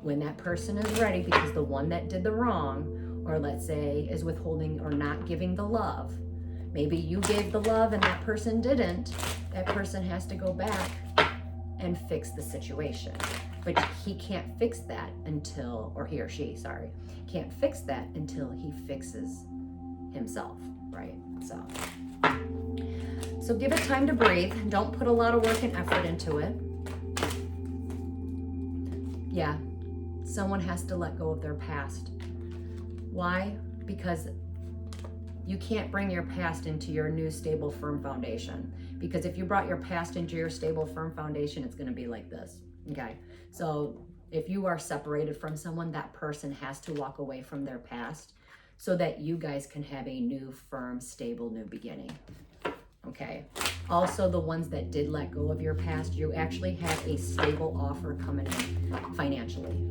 S1: When that person is ready, because the one that did the wrong, or let's say is withholding or not giving the love, maybe you gave the love and that person didn't, that person has to go back and fix the situation. But he can't fix that until, or he or she, sorry, can't fix that until he fixes himself, right? So give it time to breathe. Don't put a lot of work and effort into it. Yeah, someone has to let go of their past. Why? Because you can't bring your past into your new stable, firm foundation. Because if you brought your past into your stable, firm foundation, it's going to be like this. Okay, so if you are separated from someone, that person has to walk away from their past so that you guys can have a new, firm, stable, new beginning. Okay, also the ones that did let go of your past, you actually have a stable offer coming in financially.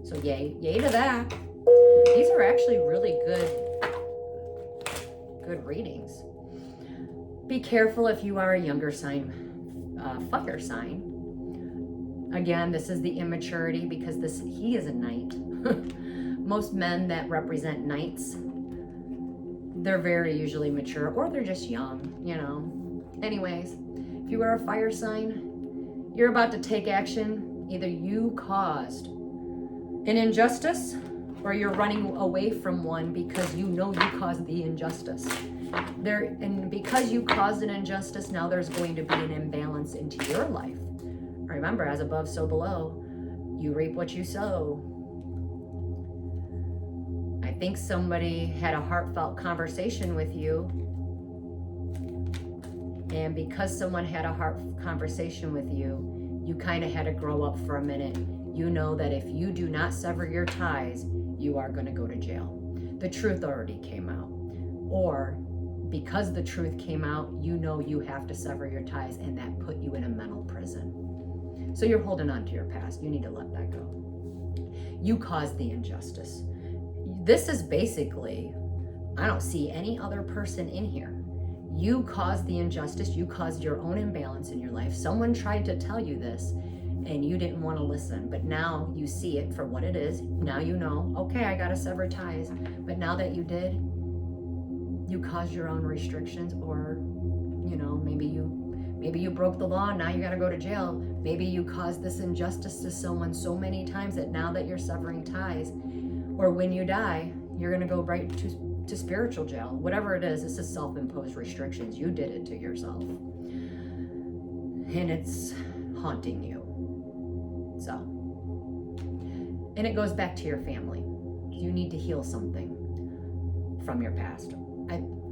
S1: So yay to that. These are actually really good readings. Be careful if you are a younger sign, fire sign. Again, this is the immaturity because he is a knight. Most men that represent knights, they're very usually mature or they're just young, you know. Anyways, if you are a fire sign, you're about to take action. Either you caused an injustice or you're running away from one because you know you caused the injustice. And because you caused an injustice, now there's going to be an imbalance into your life. Remember, as above, so below. You reap what you sow. I think somebody had a heartfelt conversation with you. And because someone had a heart conversation with you, you kind of had to grow up for a minute. You know that if you do not sever your ties, you are going to go to jail. The truth already came out. Or because the truth came out, you know you have to sever your ties, and that put you in a mental prison. So you're holding on to your past. You need to let that go. You caused the injustice. This is basically, I don't see any other person in here. You caused the injustice. You caused your own imbalance in your life. Someone tried to tell you this and you didn't want to listen, but now you see it for what it is. Now you know, okay, I got to sever ties. But now that you did, you caused your own restrictions, or, you know, maybe you broke the law and now you got to go to jail. Maybe you caused this injustice to someone so many times that now that you're severing ties, or when you die, you're going to go right to spiritual jail. Whatever it is, this is self-imposed restrictions. You did it to yourself. And it's haunting you. So, and it goes back to your family. You need to heal something from your past.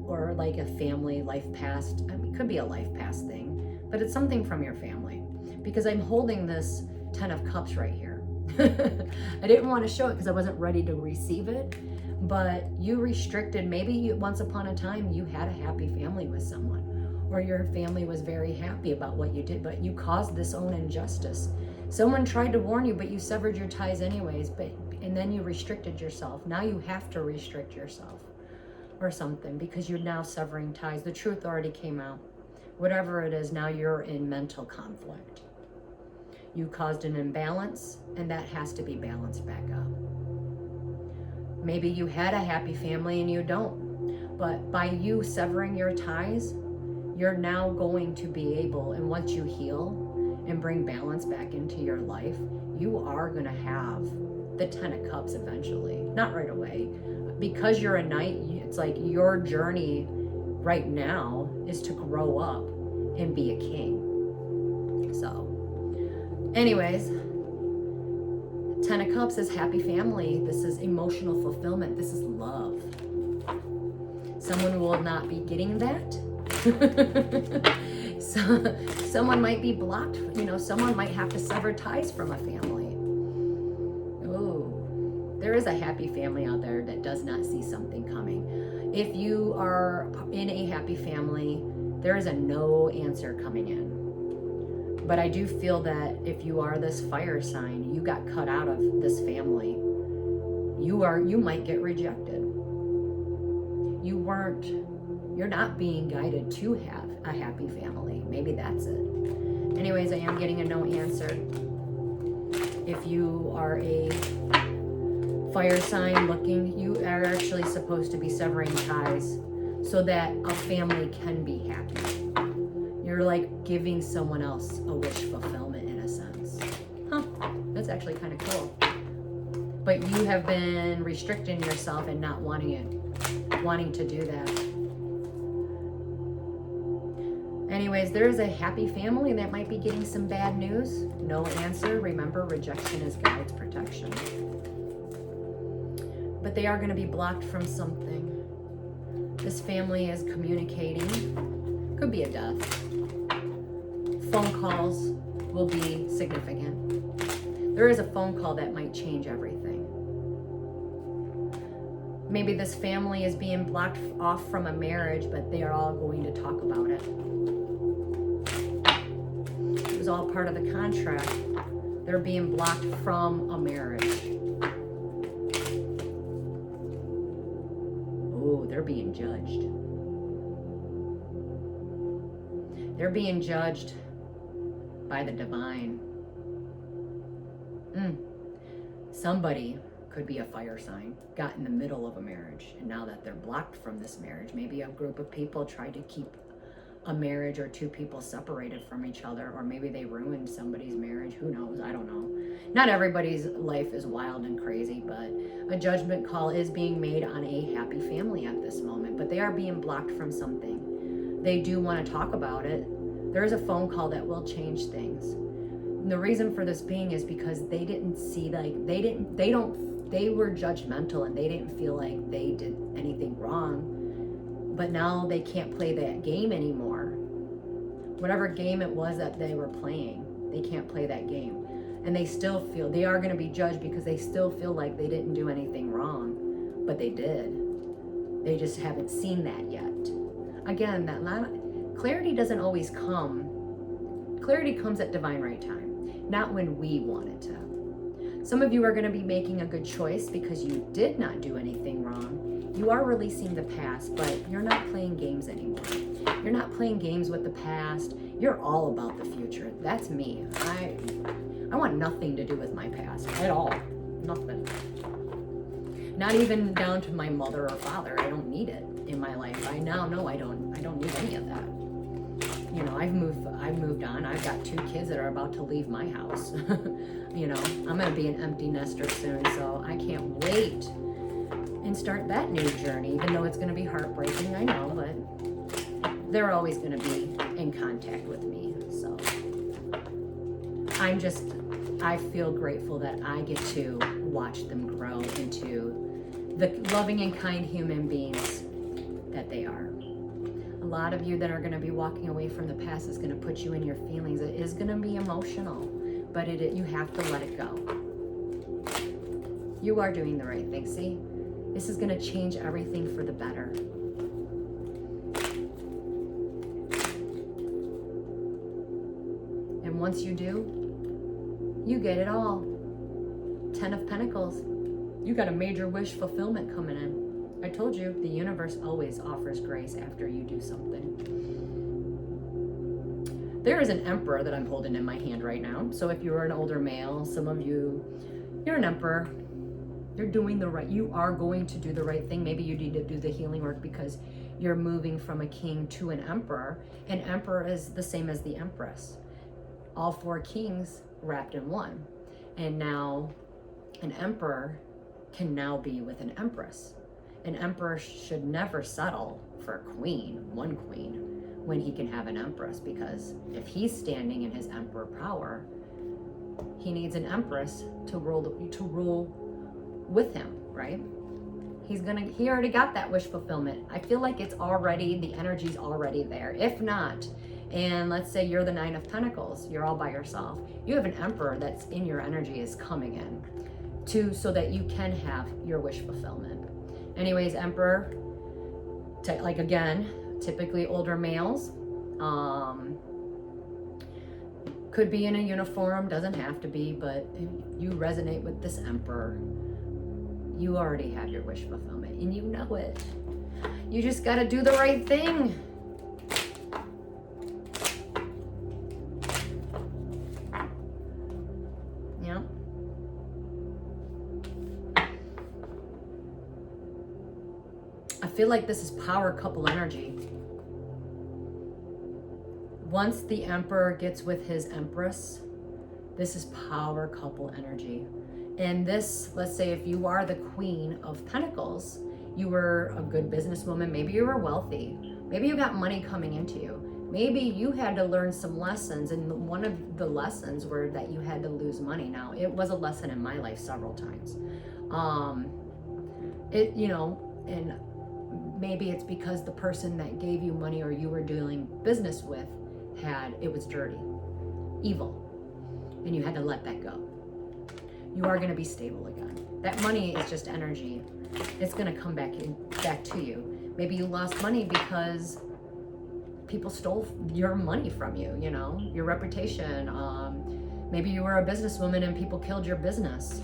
S1: Or like a family life past. I mean, it could be a life past thing, but it's something from your family. Because I'm holding this 10 of Cups right here. I didn't want to show it because I wasn't ready to receive it, but you restricted, maybe once upon a time you had a happy family with someone, or your family was very happy about what you did, but you caused this own injustice. Someone tried to warn you, but you severed your ties anyways, and then you restricted yourself. Now you have to restrict yourself or something because you're now severing ties. The truth already came out. Whatever it is, now you're in mental conflict. You caused an imbalance, and that has to be balanced back up. Maybe you had a happy family and you don't. But by you severing your ties, you're now going to be able, and once you heal and bring balance back into your life, you are going to have the 10 of Cups eventually. Not right away. Because you're a knight, it's like your journey right now is to grow up and be a king. So, anyways, 10 of Cups is happy family. This is emotional fulfillment. This is love. Someone will not be getting that. So, someone might be blocked. You know, someone might have to sever ties from a family. Oh, there is a happy family out there that does not see something coming. If you are in a happy family, there is a no answer coming in. But I do feel that if you are this fire sign, you got cut out of this family. You might get rejected. You're not being guided to have a happy family. Maybe that's it. Anyways, I am getting a no answer. If you are a fire sign looking, you are actually supposed to be severing ties so that a family can be happy. You're like giving someone else a wish fulfillment in a sense. Huh, that's actually kind of cool. But you have been restricting yourself and not wanting to do that. Anyways, there is a happy family that might be getting some bad news. No answer. Remember, rejection is God's protection. But they are going to be blocked from something. This family is communicating. Could be a death. Phone calls will be significant. There is a phone call that might change everything. Maybe this family is being blocked off from a marriage, but they are all going to talk about it. It was all part of the contract. They're being blocked from a marriage. Oh, they're being judged. They're being judged by the divine. Somebody could be a fire sign, got in the middle of a marriage, and now that they're blocked from this marriage, maybe a group of people tried to keep a marriage or two people separated from each other, or maybe they ruined somebody's marriage. Who knows? I don't know. Not everybody's life is wild and crazy, but a judgment call is being made on a happy family at this moment, but they are being blocked from something. They do want to talk about it. There is a phone call that will change things. And the reason for this being is because they didn't see, like, they were judgmental and they didn't feel like they did anything wrong. But now they can't play that game anymore. Whatever game it was that they were playing, they can't play that game. And they still feel, they are going to be judged because they still feel like they didn't do anything wrong. But they did. They just haven't seen that yet. Again, clarity doesn't always come. Clarity comes at divine right time, not when we want it to. Some of you are going to be making a good choice because you did not do anything wrong. You are releasing the past, but you're not playing games anymore. You're not playing games with the past. You're all about the future. That's me. I want nothing to do with my past at all. Nothing. Not even down to my mother or father. I don't need it in my life. I now know I don't need any of that. You know, I've moved on. I've got 2 kids that are about to leave my house. You know, I'm going to be an empty nester soon, so I can't wait and start that new journey, even though it's going to be heartbreaking, I know, but they're always going to be in contact with me. So I feel grateful that I get to watch them grow into the loving and kind human beings that they are. A lot of you that are going to be walking away from the past is going to put you in your feelings. It is going to be emotional, but you have to let it go. You are doing the right thing, see? This is going to change everything for the better. And once you do, you get it all. 10 of Pentacles. You got a major wish fulfillment coming in. I told you, the universe always offers grace after you do something. there is an emperor that I'm holding in my hand right now. So if you're an older male, some of you, you're an emperor. You're doing the right, you are going to do the right thing. Maybe you need to do the healing work because you're moving from a king to an emperor. An emperor is the same as the empress. All 4 kings wrapped in one. And now an emperor can now be with an empress. An emperor should never settle for a queen, one queen, when he can have an empress, because if he's standing in his emperor power, he needs an empress to rule with him, right? He already got that wish fulfillment. I feel like it's already, the energy's already there. If not, and let's say you're the 9 of Pentacles, you're all by yourself, you have an emperor that's in your energy is coming in so that you can have your wish fulfillment. Anyways, emperor, like again, typically older males, could be in a uniform, doesn't have to be, but if you resonate with this emperor, you already have your wish fulfillment and you know it. You just got to do the right thing. Yeah. I feel like this is power couple energy. Once the emperor gets with his empress, this is power couple energy. And this, let's say if you are the Queen of Pentacles, you were a good businesswoman, maybe you were wealthy, maybe you got money coming into you, maybe you had to learn some lessons, and one of the lessons were that you had to lose money. Now, it was a lesson in my life several times. And maybe it's because the person that gave you money or you were doing business with it was dirty, evil, and you had to let that go. You are going to be stable again. That money is just energy. It's going to come back to you. Maybe you lost money because people stole your money from you, your reputation. Maybe you were a businesswoman and people killed your business.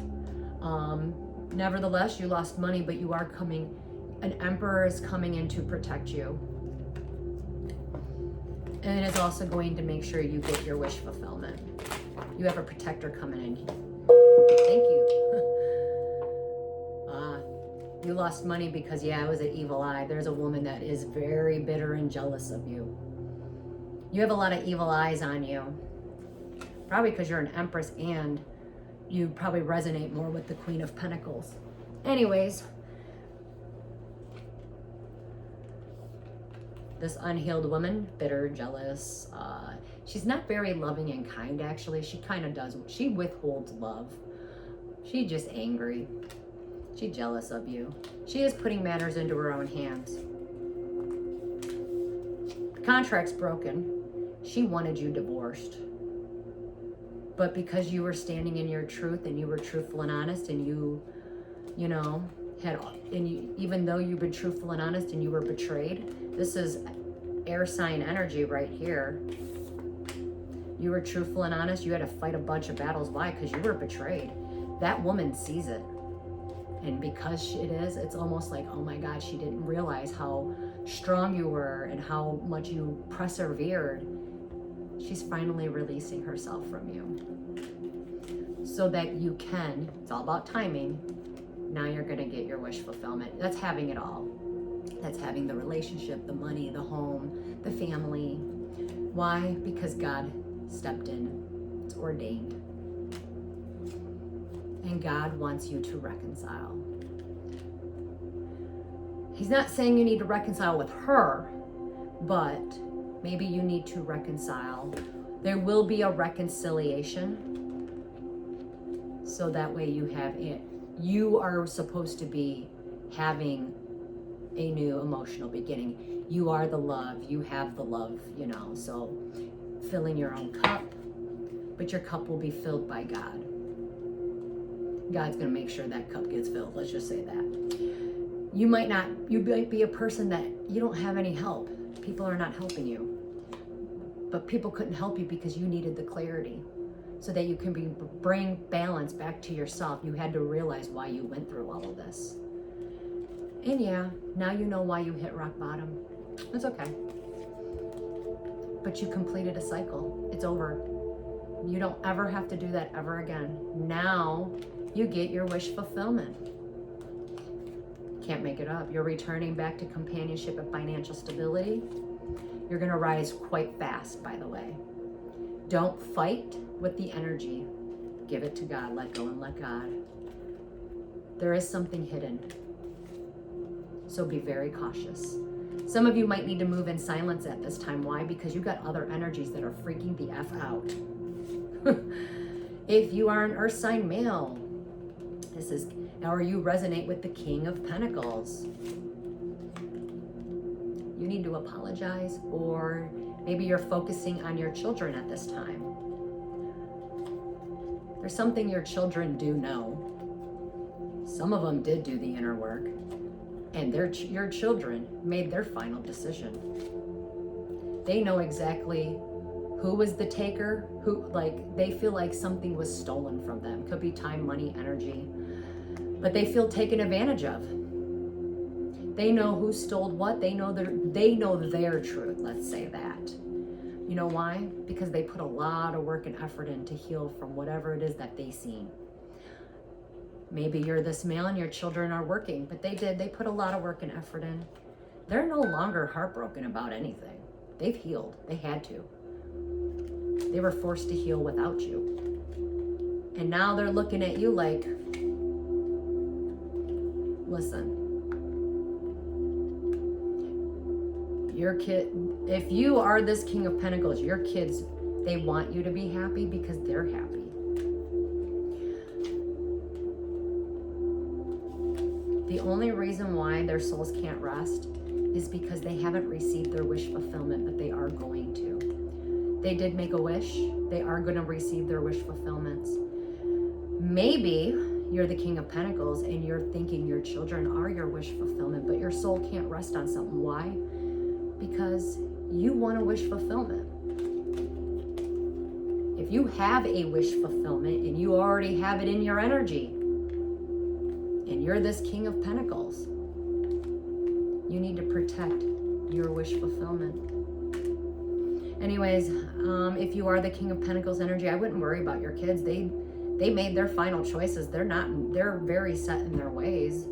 S1: Nevertheless, you lost money, but an emperor is coming in to protect you. And it's also going to make sure you get your wish fulfillment. You have a protector coming in. Thank you. You lost money because, it was an evil eye. There's a woman that is very bitter and jealous of you. You have a lot of evil eyes on you. Probably because you're an empress and you probably resonate more with the Queen of Pentacles. Anyways, this unhealed woman, bitter, jealous, she's not very loving and kind, actually. She kind of does. She withholds love. She's just angry. She's jealous of you. She is putting matters into her own hands. The contract's broken. She wanted you divorced. But because you were standing in your truth and you were truthful and honest, and even though you've been truthful and honest and you were betrayed, this is air sign energy right here. You were truthful and honest. You had to fight a bunch of battles. Why? Because you were betrayed. That woman sees it. And because it's almost like, oh my God, she didn't realize how strong you were and how much you persevered. She's finally releasing herself from you. So that you can, it's all about timing. Now you're going to get your wish fulfillment. That's having it all. That's having the relationship, the money, the home, the family. Why? Because God stepped in. It's ordained. And God wants you to reconcile. He's not saying you need to reconcile with her, but maybe you need to reconcile. There will be a reconciliation. So that way you are supposed to be having a new emotional beginning. You are the love. You have the love, so filling your own cup, but your cup will be filled by God. God's going to make sure that cup gets filled. Let's just say that. You might be a person that you don't have any help. People are not helping you. But people couldn't help you because you needed the clarity so that you can bring balance back to yourself. You had to realize why you went through all of this. And now you know why you hit rock bottom. It's okay. but you completed a cycle. It's over. You don't ever have to do that ever again. Now you get your wish fulfillment. Can't make it up. You're returning back to companionship and financial stability. You're going to rise quite fast, by the way. Don't fight with the energy. Give it to God. Let go and let God. There is something hidden. So be very cautious. Some of you might need to move in silence at this time. Why? Because you got other energies that are freaking the F out. If you are an earth sign male, this is, or you resonate with the King of Pentacles, you need to apologize, or maybe you're focusing on your children at this time. There's something your children do know. Some of them did do the inner work, and your children made their final decision. They know exactly who was the taker, they feel like something was stolen from them. Could be time, money, energy, but they feel taken advantage of. They know who stole what. They know their truth. Let's say that. You know why? Because they put a lot of work and effort in to heal from whatever it is that they seen. Maybe you're this male and your children are working, but they put a lot of work and effort in. They're no longer heartbroken about anything. They've healed. They had to. They were forced to heal without you. And now they're looking at you like, listen, your kid, if you are this King of Pentacles, your kids, they want you to be happy because they're happy. The only reason why their souls can't rest is because they haven't received their wish fulfillment, but they are going to. They did make a wish. They are going to receive their wish fulfillments. Maybe you're the King of Pentacles and you're thinking your children are your wish fulfillment, but your soul can't rest on something. Why? Because you want a wish fulfillment. If you have a wish fulfillment and you already have it in your energy, and you're this King of Pentacles, you need to protect your wish fulfillment. Anyways, if you are the King of Pentacles energy, I wouldn't worry about your kids. They made their final choices. They're very set in their ways.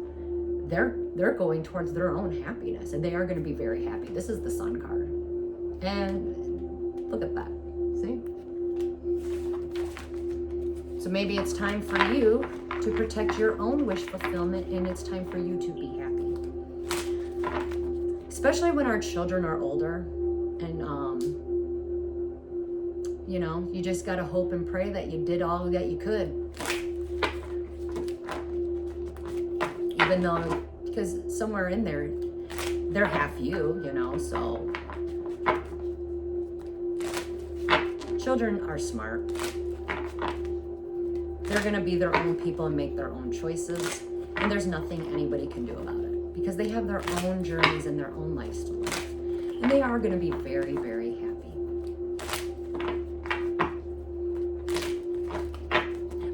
S1: They're going towards their own happiness, and they are going to be very happy. This is the Sun card. And look at that. See? So maybe it's time for you to protect your own wish fulfillment, and it's time for you to be happy. Especially when our children are older, and you just gotta hope and pray that you did all that you could. Even though, because somewhere in there, they're half you, so. Children are smart. They're gonna be their own people and make their own choices. And there's nothing anybody can do about it because they have their own journeys and their own lives to live. And they are gonna be very, very happy.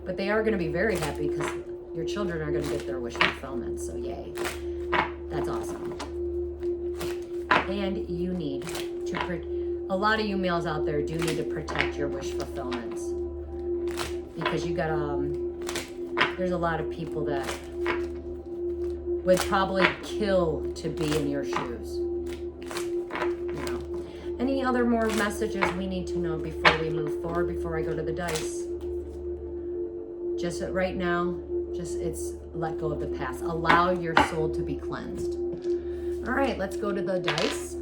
S1: But they are gonna be very happy because your children are gonna get their wish fulfillment, so yay. That's awesome. And you need to, a lot of you males out there do need to protect your wish fulfillments. Because you got, there's a lot of people that would probably kill to be in your shoes. Any other more messages we need to know before we move forward, before I go to the dice? Just right now, it's let go of the past. Allow your soul to be cleansed. All right, let's go to the dice.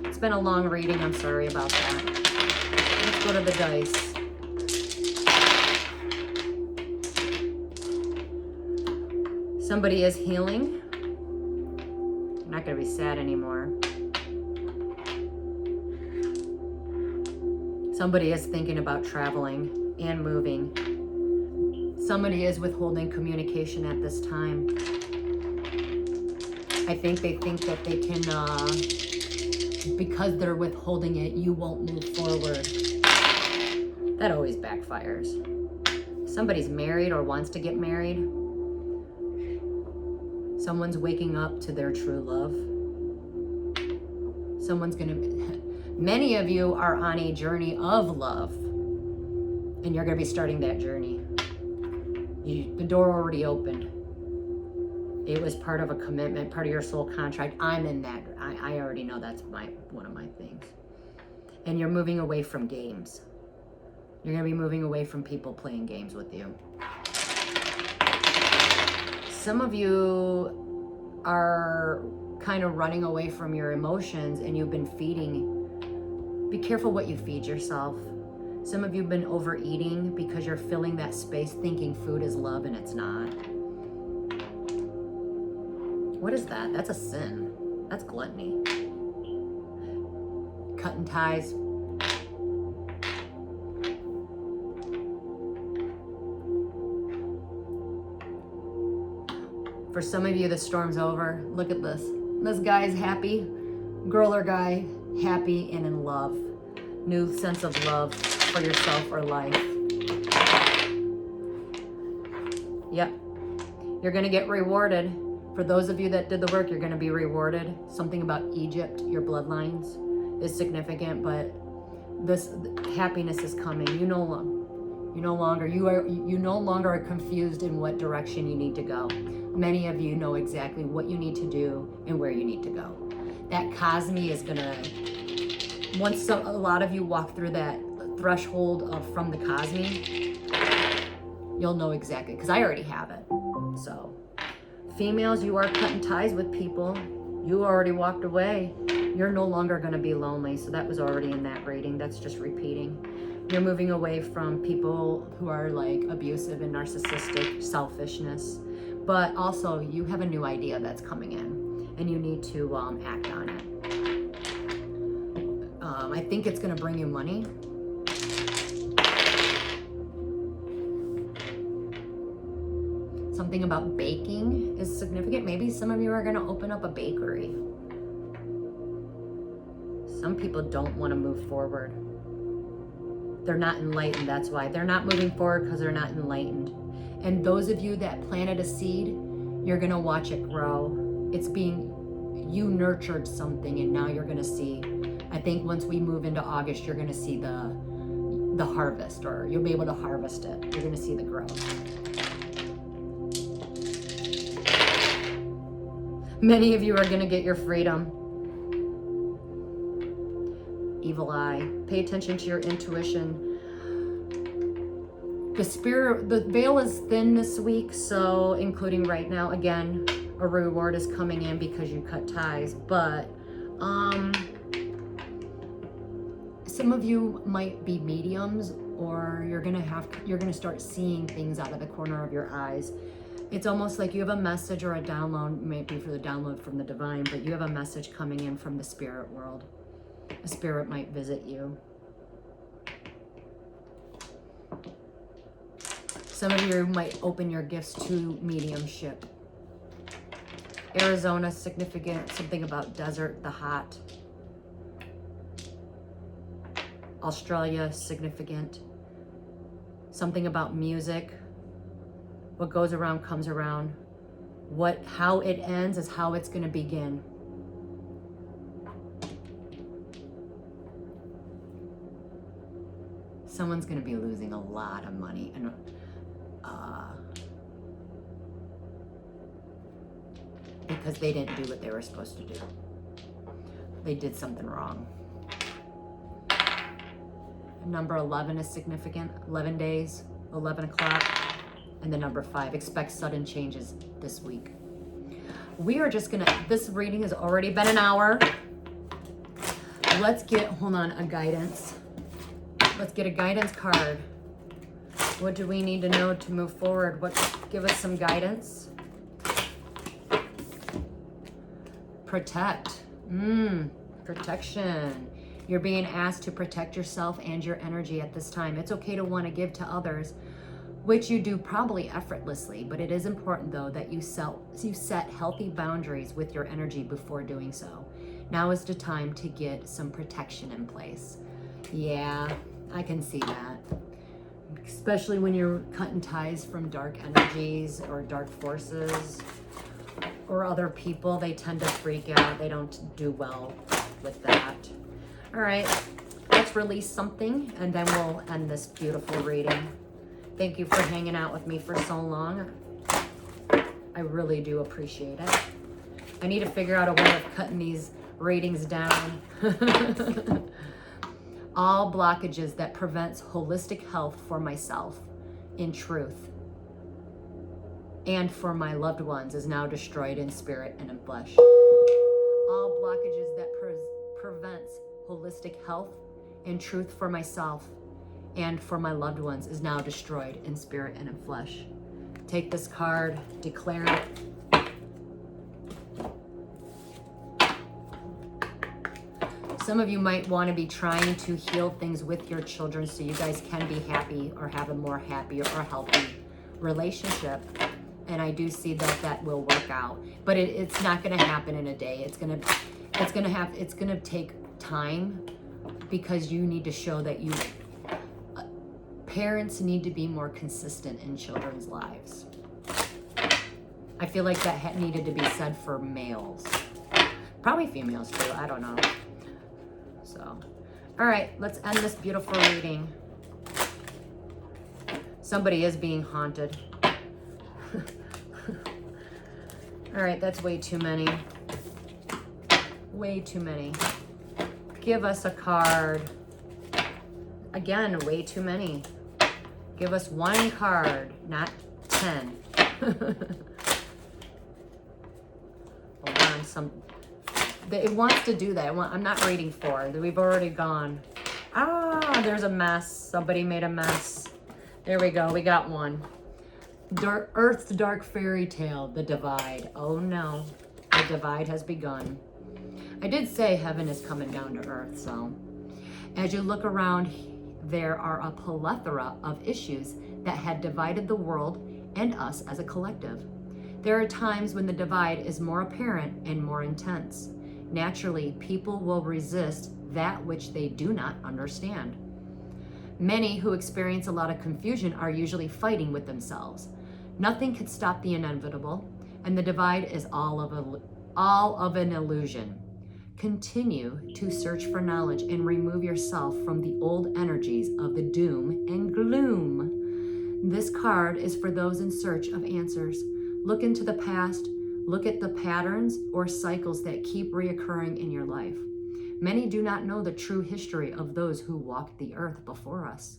S1: It's been a long reading. I'm sorry about that. Let's go to the dice. Somebody is healing. They're not going to be sad anymore. Somebody is thinking about traveling and moving. Somebody is withholding communication at this time. I think they think that they can, because they're withholding it, you won't move forward. That always backfires. Somebody's married or wants to get married. Someone's waking up to their true love. Someone's gonna, Many of you are on a journey of love, and you're going to be starting that journey. The door already opened. It was part of a commitment, part of your soul contract. I'm in that. I already know that's one of my things. And you're moving away from games. You're going to be moving away from people playing games with you. Some of you are kind of running away from your emotions, and you've been feeding. Be careful what you feed yourself. Some of you have been overeating because you're filling that space thinking food is love, and it's not. What is that? That's a sin. That's gluttony. Cutting ties. For some of you, the storm's over. Look at this. This guy's happy. Girl or guy, happy and in love. New sense of love for yourself or life. Yep. You're going to get rewarded. For those of you that did the work, you're going to be rewarded. Something about Egypt, your bloodlines, is significant, but this happiness is coming. You no longer are confused in what direction you need to go. Many of you know exactly what you need to do and where you need to go. That Cazimi is gonna, once a lot of you walk through that threshold from the Cazimi, you'll know exactly, because I already have it. So, females, you are cutting ties with people. You already walked away. You're no longer gonna be lonely. So that was already in that reading. That's just repeating. You're moving away from people who are like abusive and narcissistic, selfishness. But also you have a new idea that's coming in, and you need to act on it. I think it's gonna bring you money. Something about baking is significant. Maybe some of you are gonna open up a bakery. Some people don't wanna move forward. They're not enlightened, that's why. They're not moving forward because they're not enlightened. And those of you that planted a seed, you're gonna watch it grow. You nurtured something, and now you're gonna see. I think once we move into August, you're gonna see the harvest, or you'll be able to harvest it. You're gonna see the growth. Many of you are gonna get your freedom. Evil eye. Pay attention to your intuition. The veil is thin this week, so including right now, again, a reward is coming in because you cut ties, but some of you might be mediums, or you're gonna start seeing things out of the corner of your eyes. It's almost like you have a message or a download, maybe for the download from the divine, but you have a message coming in from the spirit world. A spirit might visit you. Some of you might open your gifts to mediumship. Arizona, significant, something about desert, the hot. Australia, significant. Something about music. What goes around comes around. How it ends is how it's going to begin. Someone's going to be losing a lot of money, and because they didn't do what they were supposed to do. They did something wrong. Number 11 is significant. 11 days, 11 o'clock, and the number 5. Expect sudden changes this week. We are just gonna, this reading has already been an hour. Let's get, hold on, a guidance. Let's get a guidance card. What do we need to know to move forward? Give us some guidance. Protect. Protection. You're being asked to protect yourself and your energy at this time. It's okay to want to give to others, which you do probably effortlessly, but it is important though that you set healthy boundaries with your energy before doing so. Now is the time to get some protection in place. Yeah, I can see that. Especially when you're cutting ties from dark energies or dark forces or other people, they tend to freak out. They don't do well with that. All right, let's release something and then we'll end this beautiful reading. Thank you for hanging out with me for so long. I really do appreciate it. I need to figure out a way of cutting these readings down. All blockages that prevents holistic health for myself, in truth, and for my loved ones is now destroyed in spirit and in flesh. All blockages that prevents holistic health and truth for myself and for my loved ones is now destroyed in spirit and in flesh. Take this card, declare it. Some of you might want to be trying to heal things with your children so you guys can be happy or have a more happy or healthy relationship. And I do see that that will work out, but it's not going to happen in a day. It's going to take time, because you need to show that parents need to be more consistent in children's lives. I feel like that needed to be said for males, probably females too. I don't know. So, all right, let's end this beautiful reading. Somebody is being haunted. All right, that's way too many. Way too many. Give us a card. Again, way too many. Give us one card, not 10. Hold on, it wants to do that. I'm not reading 4. We've already gone. Ah, there's a mess. Somebody made a mess. There we go. We got one. Earth's dark fairy tale, the divide. Oh no, the divide has begun. I did say heaven is coming down to earth, so as you look around, there are a plethora of issues that had divided the world and us as a collective. There are times when the divide is more apparent and more intense. Naturally, people will resist that which they do not understand. Many who experience a lot of confusion are usually fighting with themselves. Nothing could stop the inevitable, and the divide is all of an illusion. Continue to search for knowledge and remove yourself from the old energies of the doom and gloom. This card is for those in search of answers. Look into the past. Look at the patterns or cycles that keep reoccurring in your life. Many do not know the true history of those who walked the earth before us.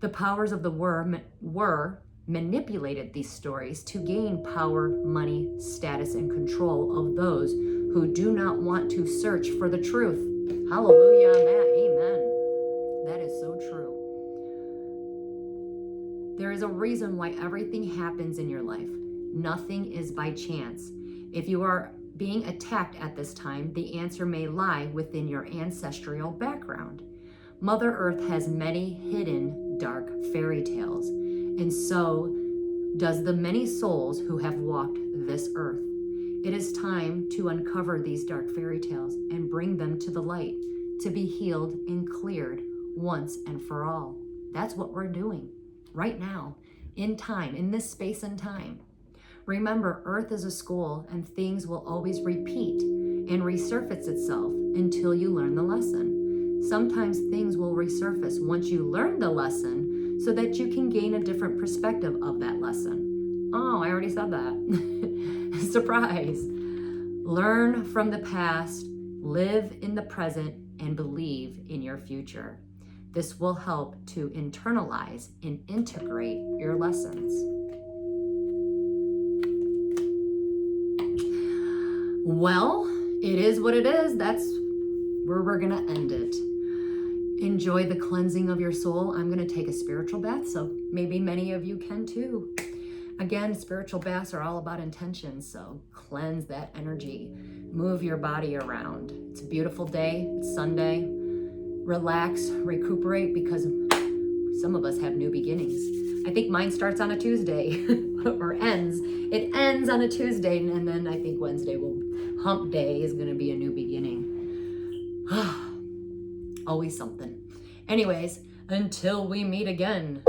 S1: The powers of the were manipulated these stories to gain power, money, status, and control of those who do not want to search for the truth. Hallelujah on that. Amen. That is so true. There is a reason why everything happens in your life. Nothing is by chance. If you are being attacked at this time, the answer may lie within your ancestral background. Mother Earth has many hidden dark fairy tales, and so does the many souls who have walked this earth. It is time to uncover these dark fairy tales and bring them to the light, to be healed and cleared once and for all. That's what we're doing right now, in time, in this space and time. Remember, Earth is a school, and things will always repeat and resurface itself until you learn the lesson. Sometimes things will resurface once you learn the lesson so that you can gain a different perspective of that lesson. Oh, I already said that. Surprise. Learn from the past, live in the present, and believe in your future. This will help to internalize and integrate your lessons. Well, it is what it is. That's where we're going to end it. Enjoy the cleansing of your soul. I'm going to take a spiritual bath, so maybe many of you can too. Again, spiritual baths are all about intention, so cleanse that energy. Move your body around. It's a beautiful day. It's Sunday. Relax, recuperate, because some of us have new beginnings. I think mine starts on a Tuesday or ends. It ends on a Tuesday, and then I think Wednesday hump day is going to be a new beginning. Always something. Anyways, until we meet again.